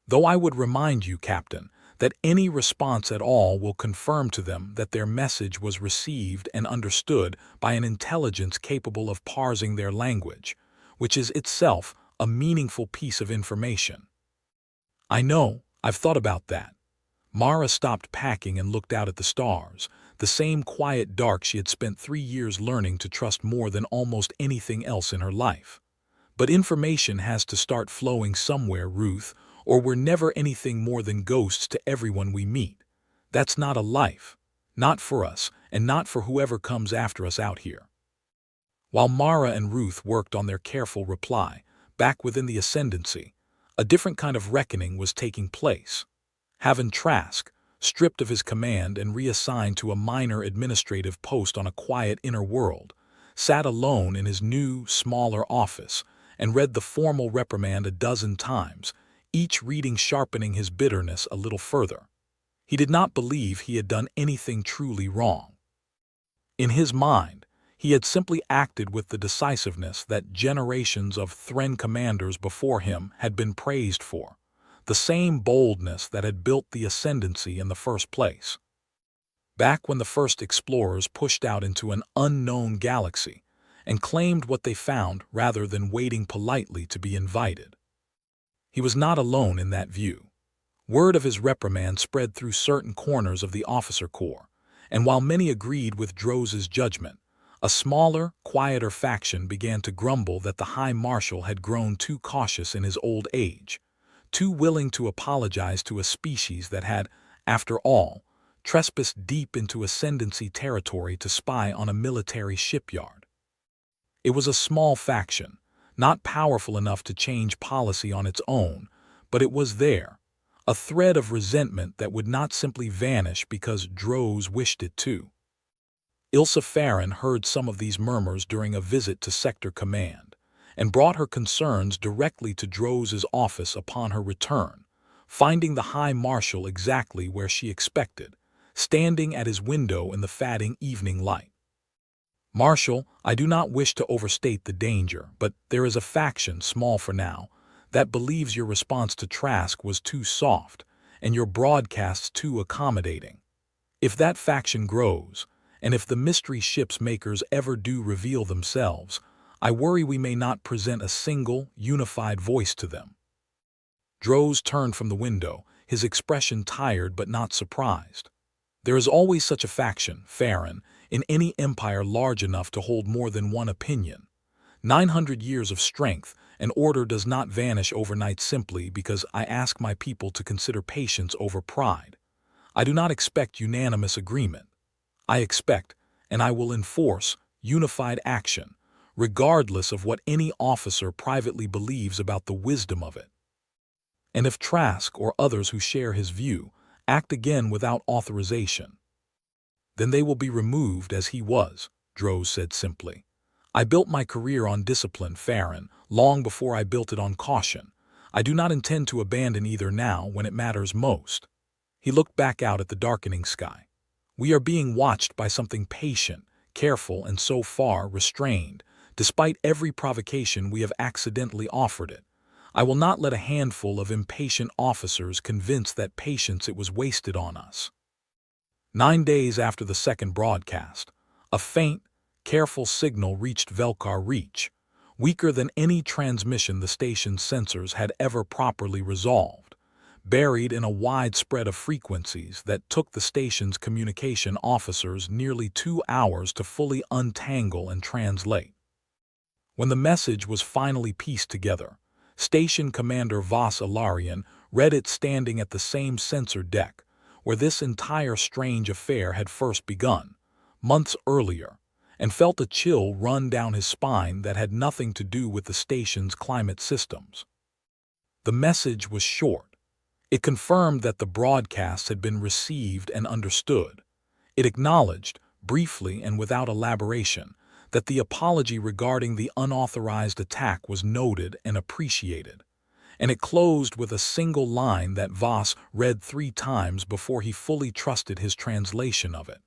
"Though I would remind you, Captain, that any response at all will confirm to them that their message was received and understood by an intelligence capable of parsing their language, which is itself a meaningful piece of information." "I know, I've thought about that." Mara stopped packing and looked out at the stars, the same quiet dark she had spent 3 years learning to trust more than almost anything else in her life. "But information has to start flowing somewhere, Ruth, or we're never anything more than ghosts to everyone we meet. That's not a life, not for us, and not for whoever comes after us out here." While Mara and Ruth worked on their careful reply, back within the ascendancy, a different kind of reckoning was taking place. Haven Trask, stripped of his command and reassigned to a minor administrative post on a quiet inner world, sat alone in his new, smaller office and read the formal reprimand a dozen times, each reading sharpening his bitterness a little further. He did not believe he had done anything truly wrong. In his mind, he had simply acted with the decisiveness that generations of Thren commanders before him had been praised for, the same boldness that had built the ascendancy in the first place. Back when the first explorers pushed out into an unknown galaxy and claimed what they found rather than waiting politely to be invited. He was not alone in that view. Word of his reprimand spread through certain corners of the officer corps, and while many agreed with Droz's judgment, a smaller, quieter faction began to grumble that the High Marshal had grown too cautious in his old age, too willing to apologize to a species that had, after all, trespassed deep into ascendancy territory to spy on a military shipyard. It was a small faction, not powerful enough to change policy on its own, but it was there, a thread of resentment that would not simply vanish because Droz wished it to. Ilsa Farron heard some of these murmurs during a visit to Sector Command, and brought her concerns directly to Droz's office upon her return, finding the High Marshal exactly where she expected, standing at his window in the fading evening light. "Marshal, I do not wish to overstate the danger, but there is a faction, small for now, that believes your response to Trask was too soft and your broadcasts too accommodating. If that faction grows, and if the mystery ship's makers ever do reveal themselves, I worry we may not present a single, unified voice to them." Droz turned from the window, his expression tired but not surprised. There is always such a faction, Farron, in any empire large enough to hold more than one opinion. 900 years of strength and order does not vanish overnight simply because I ask my people to consider patience over pride. I do not expect unanimous agreement. I expect, and I will enforce, unified action, regardless of what any officer privately believes about the wisdom of it. And if Trask or others who share his view act again without authorization, then they will be removed as he was, Droz said simply. I built my career on discipline, Farron, long before I built it on caution. I do not intend to abandon either now when it matters most. He looked back out at the darkening sky. We are being watched by something patient, careful, and so far restrained, despite every provocation we have accidentally offered it. I will not let a handful of impatient officers convince that patience it was wasted on us. 9 days after the second broadcast, a faint, careful signal reached Velkar Reach, weaker than any transmission the station's sensors had ever properly resolved, buried in a wide spread of frequencies that took the station's communication officers nearly 2 hours to fully untangle and translate. When the message was finally pieced together, Station Commander Vas Ilarian read it standing at the same sensor deck where this entire strange affair had first begun, months earlier, and felt a chill run down his spine that had nothing to do with the station's climate systems. The message was short. It confirmed that the broadcast had been received and understood. It acknowledged, briefly and without elaboration, that the apology regarding the unauthorized attack was noted and appreciated, and it closed with a single line that Vas read 3 times before he fully trusted his translation of it.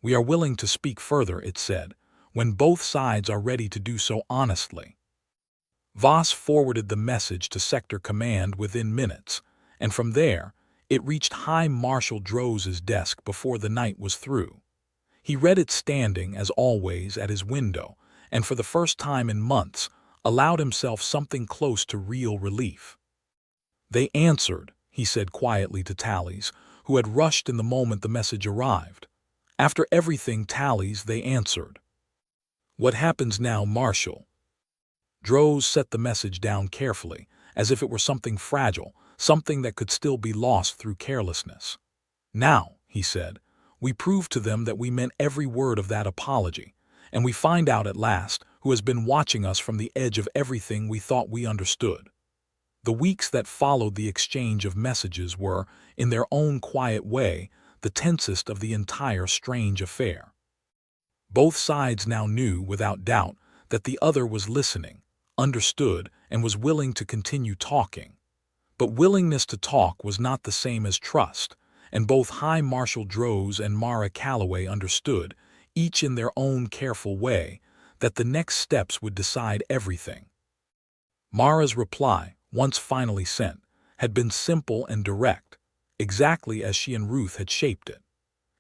"We are willing to speak further," it said, "when both sides are ready to do so honestly." Vas forwarded the message to Sector Command within minutes, and from there, it reached High Marshal Droz's desk before the night was through. He read it standing, as always, at his window, and for the first time in months, allowed himself something close to real relief. "They answered," he said quietly to Tallies, who had rushed in the moment the message arrived. "After everything, Tallies, they answered." "What happens now, Marshal?" Droz set the message down carefully, as if it were something fragile, something that could still be lost through carelessness. "Now," he said, "we prove to them that we meant every word of that apology, and we find out at last who has been watching us from the edge of everything we thought we understood." The weeks that followed the exchange of messages were, in their own quiet way, the tensest of the entire strange affair. Both sides now knew, without doubt, that the other was listening, understood, and was willing to continue talking. But willingness to talk was not the same as trust, and both High Marshal Droz and Mara Calloway understood, each in their own careful way, that the next steps would decide everything. Mara's reply, once finally sent, had been simple and direct, exactly as she and Ruth had shaped it.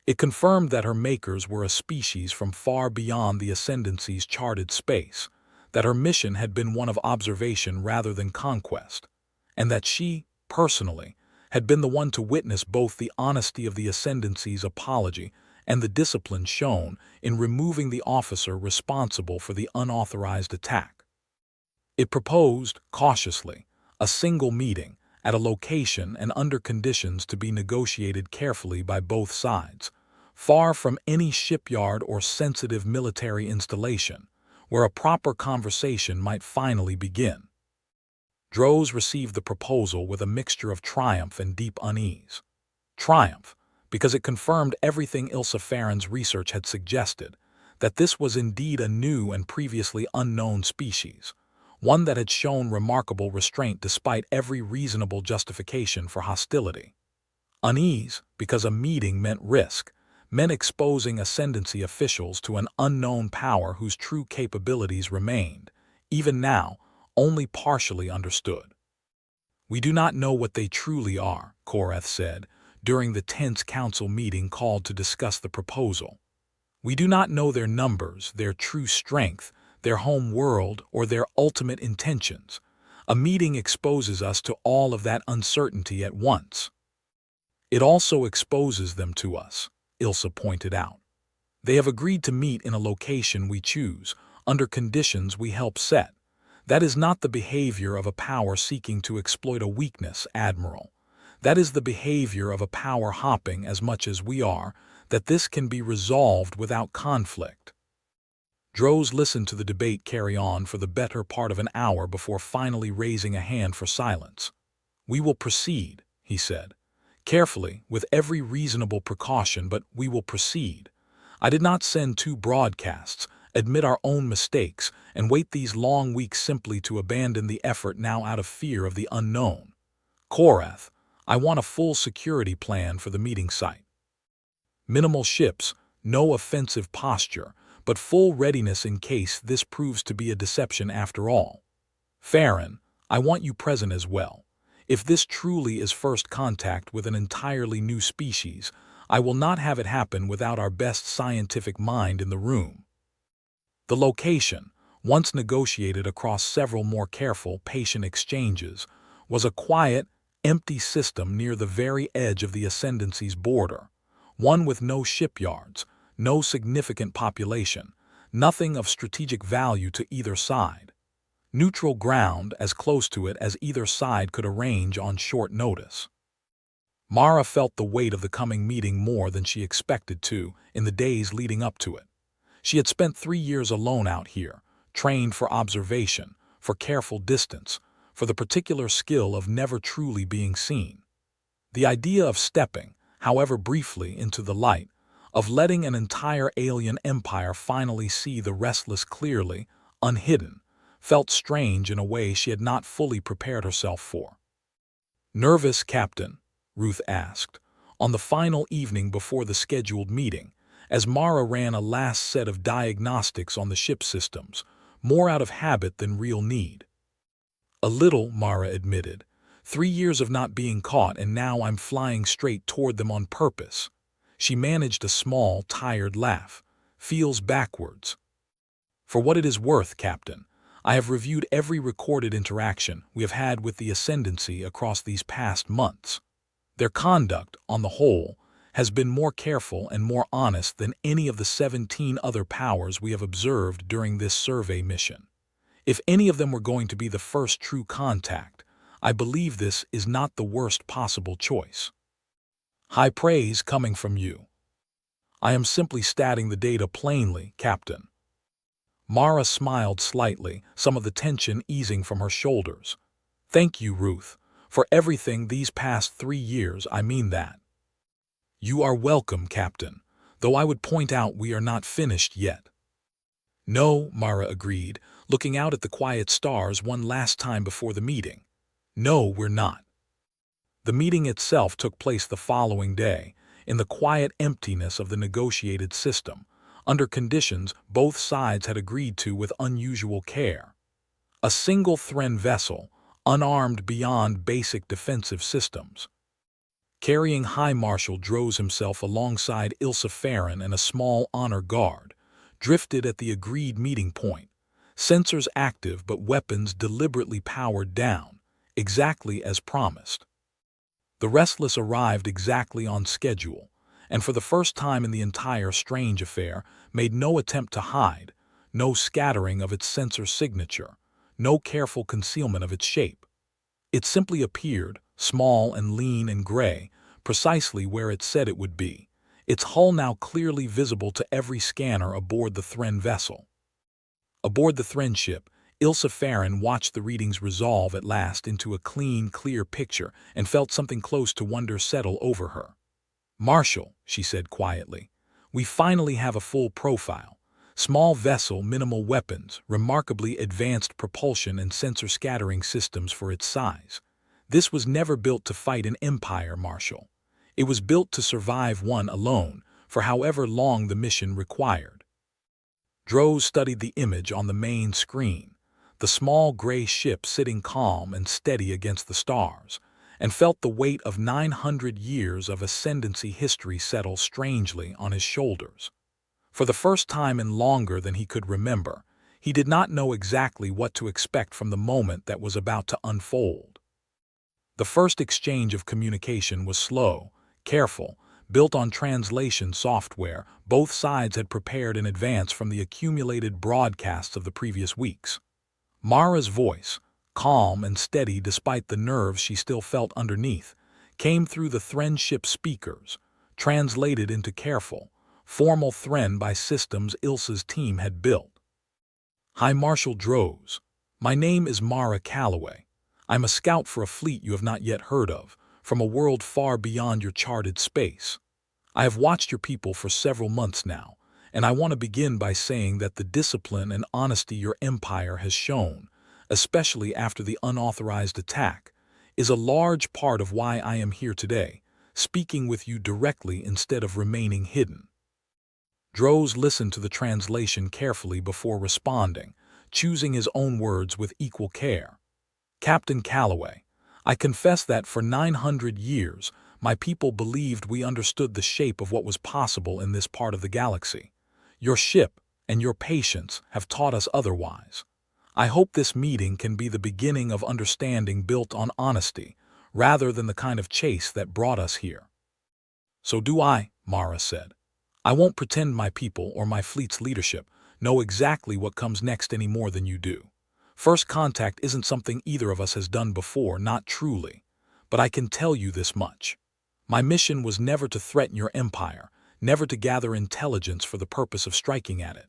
It confirmed that her makers were a species from far beyond the Ascendancy's charted space, that her mission had been one of observation rather than conquest, and that she, personally, had been the one to witness both the honesty of the Ascendancy's apology and the discipline shown in removing the officer responsible for the unauthorized attack. It proposed, cautiously, a single meeting at a location and under conditions to be negotiated carefully by both sides, far from any shipyard or sensitive military installation, where a proper conversation might finally begin. Droz received the proposal with a mixture of triumph and deep unease. Triumph, because it confirmed everything Ilsa Farron's research had suggested, that this was indeed a new and previously unknown species, one that had shown remarkable restraint despite every reasonable justification for hostility. Unease, because a meeting meant risk, meant exposing Ascendancy officials to an unknown power whose true capabilities remained, even now, only partially understood. "We do not know what they truly are," Korath said, during the tense council meeting called to discuss the proposal. "We do not know their numbers, their true strength, their home world, or their ultimate intentions. A meeting exposes us to all of that uncertainty at once." "It also exposes them to us," Ilsa pointed out. "They have agreed to meet in a location we choose, under conditions we help set. That is not the behavior of a power seeking to exploit a weakness, Admiral. That is the behavior of a power hopping as much as we are, that this can be resolved without conflict." Droz listened to the debate carry on for the better part of an hour before finally raising a hand for silence. "We will proceed," he said. "Carefully, with every reasonable precaution, but we will proceed. I did not send 2 broadcasts, admit our own mistakes, and wait these long weeks simply to abandon the effort now out of fear of the unknown. Korath, I want a full security plan for the meeting site. Minimal ships, no offensive posture, but full readiness in case this proves to be a deception after all. Farron, I want you present as well. If this truly is first contact with an entirely new species, I will not have it happen without our best scientific mind in the room." The location, once negotiated across several more careful, patient exchanges, was a quiet, empty system near the very edge of the Ascendancy's border, one with no shipyards, no significant population, nothing of strategic value to either side. Neutral ground as close to it as either side could arrange on short notice. Mara felt the weight of the coming meeting more than she expected to in the days leading up to it. She had spent 3 years alone out here, trained for observation, for careful distance, for the particular skill of never truly being seen. The idea of stepping, however briefly, into the light, of letting an entire alien empire finally see the restless clearly, unhidden, felt strange in a way she had not fully prepared herself for. "Nervous, Captain?" Ruth asked, on the final evening before the scheduled meeting, as Mara ran a last set of diagnostics on the ship systems, more out of habit than real need. "A little," Mara admitted. 3 years of not being caught, and now I'm flying straight toward them on purpose." She managed a small, tired laugh. "Feels backwards." "For what it is worth, Captain, I have reviewed every recorded interaction we have had with the Ascendancy across these past months. Their conduct, on the whole, has been more careful and more honest than any of the 17 other powers we have observed during this survey mission. If any of them were going to be the first true contact, I believe this is not the worst possible choice." "High praise coming from you." "I am simply stating the data plainly, Captain." Mara smiled slightly, some of the tension easing from her shoulders. "Thank you, Ruth, for everything these past 3 years, I mean that." "You are welcome, Captain, though I would point out we are not finished yet." "No," Mara agreed, looking out at the quiet stars one last time before the meeting. "No, we're not." The meeting itself took place the following day, in the quiet emptiness of the negotiated system, under conditions both sides had agreed to with unusual care. A single Thren vessel, unarmed beyond basic defensive systems. Carrying High Marshal Droz himself alongside Ilsa Farron and a small honor guard, drifted at the agreed meeting point, sensors active but weapons deliberately powered down, exactly as promised. The Restless arrived exactly on schedule, and for the first time in the entire strange affair, made no attempt to hide, no scattering of its sensor signature, no careful concealment of its shape. It simply appeared, small and lean and gray, precisely where it said it would be, its hull now clearly visible to every scanner aboard the Thren vessel. Aboard the Thren ship, Ilsa Farron watched the readings resolve at last into a clean, clear picture and felt something close to wonder settle over her. "Marshal," she said quietly, "we finally have a full profile. Small vessel, minimal weapons, remarkably advanced propulsion and sensor scattering systems for its size. This was never built to fight an empire, Marshal. It was built to survive one alone, for however long the mission required." Droz studied the image on the main screen, the small gray ship sitting calm and steady against the stars, and felt the weight of 900 years of ascendancy history settle strangely on his shoulders. For the first time in longer than he could remember, he did not know exactly what to expect from the moment that was about to unfold. The first exchange of communication was slow, careful, built on translation software both sides had prepared in advance from the accumulated broadcasts of the previous weeks. Mara's voice, calm and steady despite the nerves she still felt underneath, came through the Thren ship speakers, translated into careful, formal Thren by systems Ilsa's team had built. "Hi, Marshal Droz. My name is Mara Calloway. I'm a scout for a fleet you have not yet heard of, from a world far beyond your charted space. I have watched your people for several months now, and I want to begin by saying that the discipline and honesty your empire has shown, especially after the unauthorized attack, is a large part of why I am here today, speaking with you directly instead of remaining hidden." Droz listened to the translation carefully before responding, choosing his own words with equal care. "Captain Calloway, I confess that for 900 years, my people believed we understood the shape of what was possible in this part of the galaxy. Your ship and your patience have taught us otherwise. I hope this meeting can be the beginning of understanding built on honesty, rather than the kind of chase that brought us here." "So do I," Mara said. "I won't pretend my people or my fleet's leadership know exactly what comes next any more than you do. First contact isn't something either of us has done before, not truly. But I can tell you this much. My mission was never to threaten your empire, never to gather intelligence for the purpose of striking at it.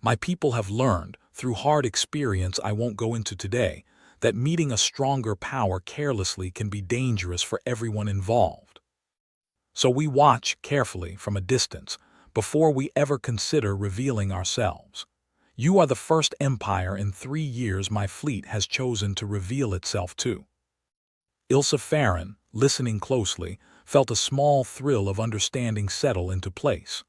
My people have learned, through hard experience I won't go into today, that meeting a stronger power carelessly can be dangerous for everyone involved. So we watch carefully from a distance, before we ever consider revealing ourselves. You are the first empire in 3 years my fleet has chosen to reveal itself to." Ilsa Farron, listening closely, felt a small thrill of understanding settle into place.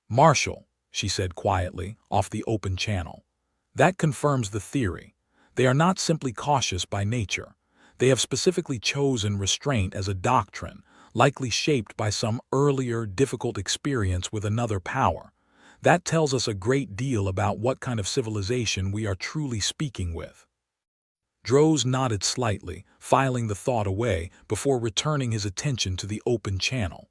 "Marshal," she said quietly, off the open channel, "that confirms the theory. They are not simply cautious by nature. They have specifically chosen restraint as a doctrine, likely shaped by some earlier, difficult experience with another power. That tells us a great deal about what kind of civilization we are truly speaking with." Droz nodded slightly, filing the thought away before returning his attention to the open channel.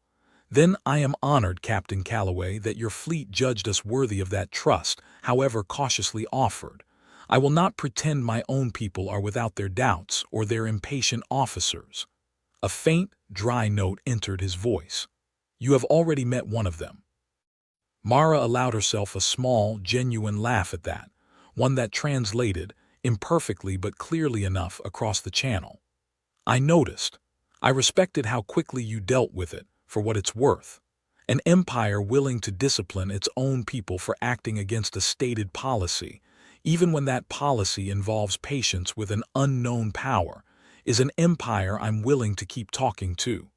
"Then I am honored, Captain Calloway, that your fleet judged us worthy of that trust, however cautiously offered. I will not pretend my own people are without their doubts or their impatient officers." A faint, dry note entered his voice. "You have already met one of them." Mara allowed herself a small, genuine laugh at that, one that translated, imperfectly but clearly enough, across the channel. "I noticed. I respected how quickly you dealt with it, for what it's worth. An empire willing to discipline its own people for acting against a stated policy, even when that policy involves patience with an unknown power, is an empire I'm willing to keep talking to."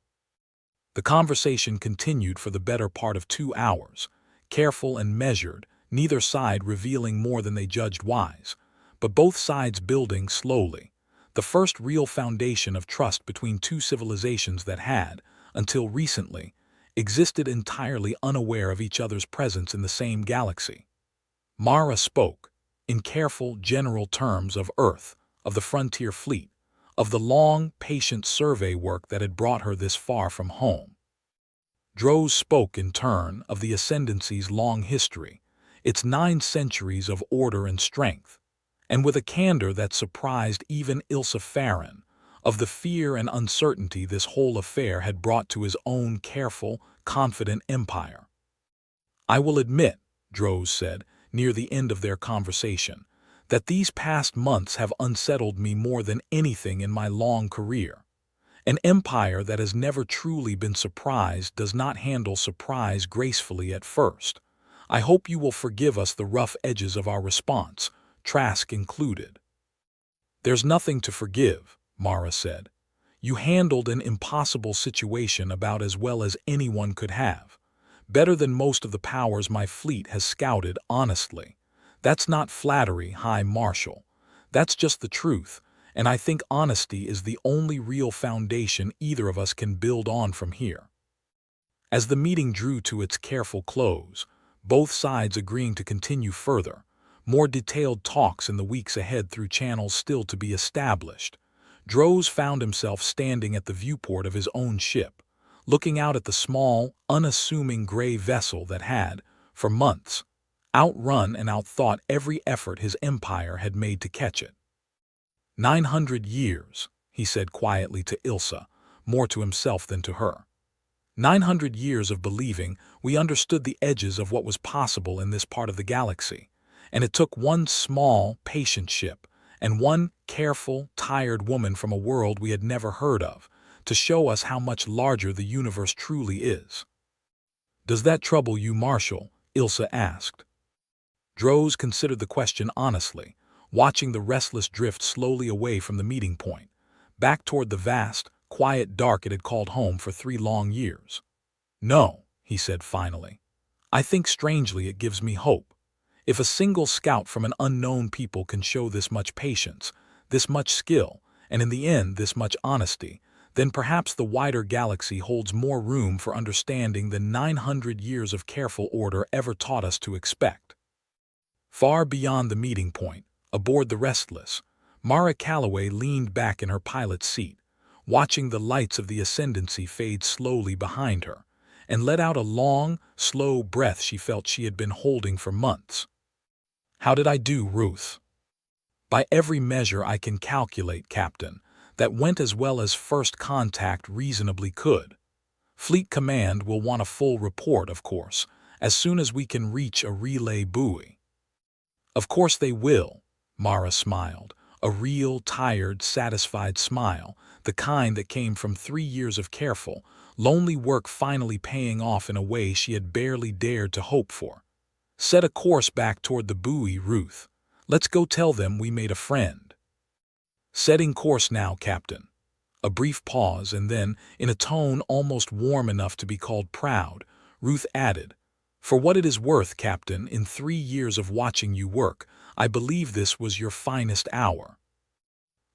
The conversation continued for the better part of 2 hours, careful and measured, neither side revealing more than they judged wise, but both sides building slowly, the first real foundation of trust between two civilizations that had, until recently, existed entirely unaware of each other's presence in the same galaxy. Mara spoke, in careful, general terms of Earth, of the frontier fleet, of the long, patient survey work that had brought her this far from home. Droz spoke in turn of the Ascendancy's long history, its 9 centuries of order and strength, and with a candor that surprised even Ilsa Farron, of the fear and uncertainty this whole affair had brought to his own careful, confident empire. "I will admit," Droz said, near the end of their conversation, "that these past months have unsettled me more than anything in my long career. An empire that has never truly been surprised does not handle surprise gracefully at first. I hope you will forgive us the rough edges of our response, Trask included." "There's nothing to forgive," Mara said. "You handled an impossible situation about as well as anyone could have. Better than most of the powers my fleet has scouted, honestly. That's not flattery, High Marshal. That's just the truth, and I think honesty is the only real foundation either of us can build on from here." As the meeting drew to its careful close, both sides agreeing to continue further, more detailed talks in the weeks ahead through channels still to be established, Droz found himself standing at the viewport of his own ship, looking out at the small, unassuming gray vessel that had, for months, outrun and outthought every effort his empire had made to catch it. 900 years, he said quietly to Ilsa, more to himself than to her. 900 years of believing we understood the edges of what was possible in this part of the galaxy, and it took one small, patient ship and one careful, tired woman from a world we had never heard of to show us how much larger the universe truly is. "Does that trouble you, Marshal?" Ilsa asked. Droz considered the question honestly, watching the restless drift slowly away from the meeting point, back toward the vast, quiet dark it had called home for 3 long years. "No," he said finally. "I think strangely it gives me hope. If a single scout from an unknown people can show this much patience, this much skill, and in the end this much honesty, then perhaps the wider galaxy holds more room for understanding than 900 years of careful order ever taught us to expect." Far beyond the meeting point, aboard the Restless, Mara Calloway leaned back in her pilot's seat, watching the lights of the Ascendancy fade slowly behind her, and let out a long, slow breath she felt she had been holding for months. "How did I do, Ruth?" "By every measure I can calculate, Captain, that went as well as first contact reasonably could. Fleet Command will want a full report, of course, as soon as we can reach a relay buoy." "Of course they will," Mara smiled, a real, tired, satisfied smile, the kind that came from 3 years of careful, lonely work finally paying off in a way she had barely dared to hope for. "Set a course back toward the buoy, Ruth. Let's go tell them we made a friend." "Setting course now, Captain." A brief pause, and then, in a tone almost warm enough to be called proud, Ruth added, "For what it is worth, Captain, in 3 years of watching you work, I believe this was your finest hour."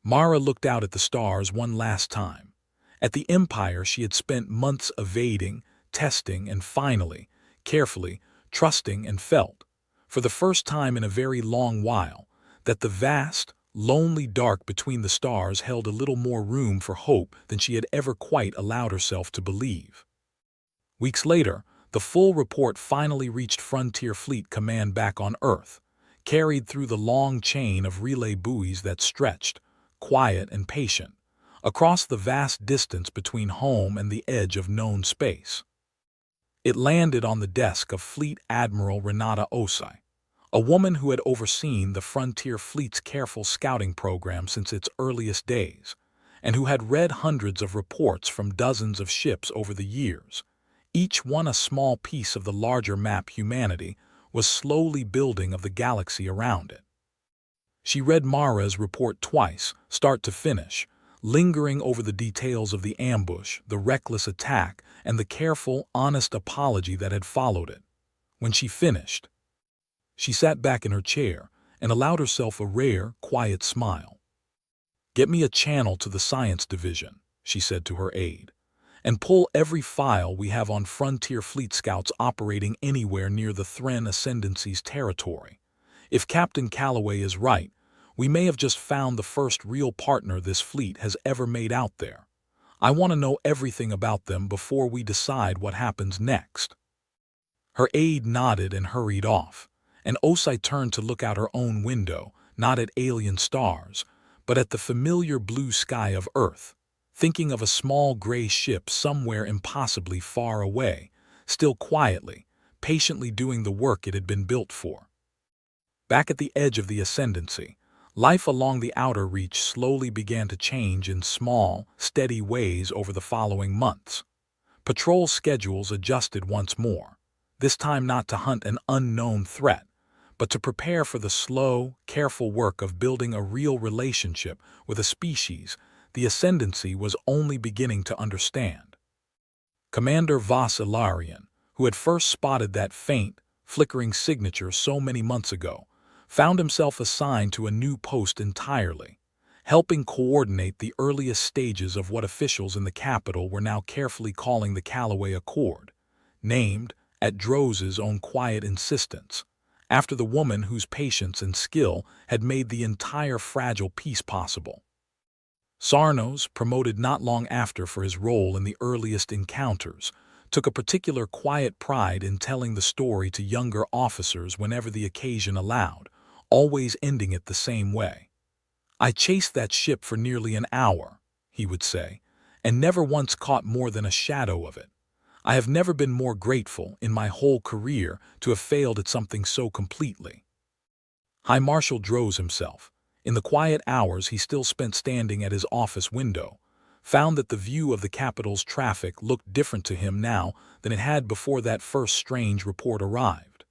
Mara looked out at the stars one last time. At the empire she had spent months evading, testing, and finally, carefully, trusting and felt, for the first time in a very long while, that the vast, lonely dark between the stars held a little more room for hope than she had ever quite allowed herself to believe. Weeks later, the full report finally reached Frontier Fleet Command back on Earth, carried through the long chain of relay buoys that stretched, quiet and patient, across the vast distance between home and the edge of known space. It landed on the desk of Fleet Admiral Renata Osai, a woman who had overseen the Frontier Fleet's careful scouting program since its earliest days, and who had read hundreds of reports from dozens of ships over the years, each one a small piece of the larger map humanity was slowly building of the galaxy around it. She read Mara's report twice, start to finish, lingering over the details of the ambush, the reckless attack, and the careful, honest apology that had followed it. When she finished, she sat back in her chair and allowed herself a rare, quiet smile. "Get me a channel to the science division," she said to her aide, "and pull every file we have on Frontier Fleet Scouts operating anywhere near the Thren Ascendancy's territory. If Captain Calloway is right, We may have just found the first real partner this fleet has ever made out there. I want to know everything about them before we decide what happens next." Her aide nodded and hurried off, and Osai turned to look out her own window, not at alien stars, but at the familiar blue sky of Earth, thinking of a small gray ship somewhere impossibly far away, still quietly, patiently doing the work it had been built for. Back at the edge of the Ascendancy, life along the outer reach slowly began to change in small, steady ways over the following months. Patrol schedules adjusted once more, this time not to hunt an unknown threat, but to prepare for the slow, careful work of building a real relationship with a species the Ascendancy was only beginning to understand. Commander Vas Ilarion, who had first spotted that faint, flickering signature so many months ago, found himself assigned to a new post entirely, helping coordinate the earliest stages of what officials in the capital were now carefully calling the Callaway Accord, named, at Droze's own quiet insistence, after the woman whose patience and skill had made the entire fragile peace possible. Sarnos, promoted not long after for his role in the earliest encounters, took a particular quiet pride in telling the story to younger officers whenever the occasion allowed, always ending it the same way. "I chased that ship for nearly an hour," he would say, "and never once caught more than a shadow of it. I have never been more grateful in my whole career to have failed at something so completely." High Marshal Droz himself, in the quiet hours he still spent standing at his office window, found that the view of the capital's traffic looked different to him now than it had before that first strange report arrived.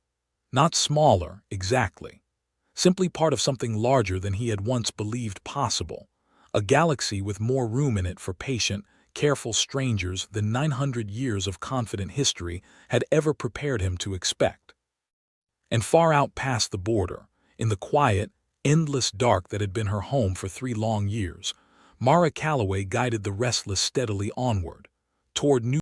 Not smaller, exactly. Simply part of something larger than he had once believed possible, a galaxy with more room in it for patient, careful strangers than 900 years of confident history had ever prepared him to expect. And far out past the border, in the quiet, endless dark that had been her home for 3 long years, Mara Calloway guided the restless steadily onward, toward new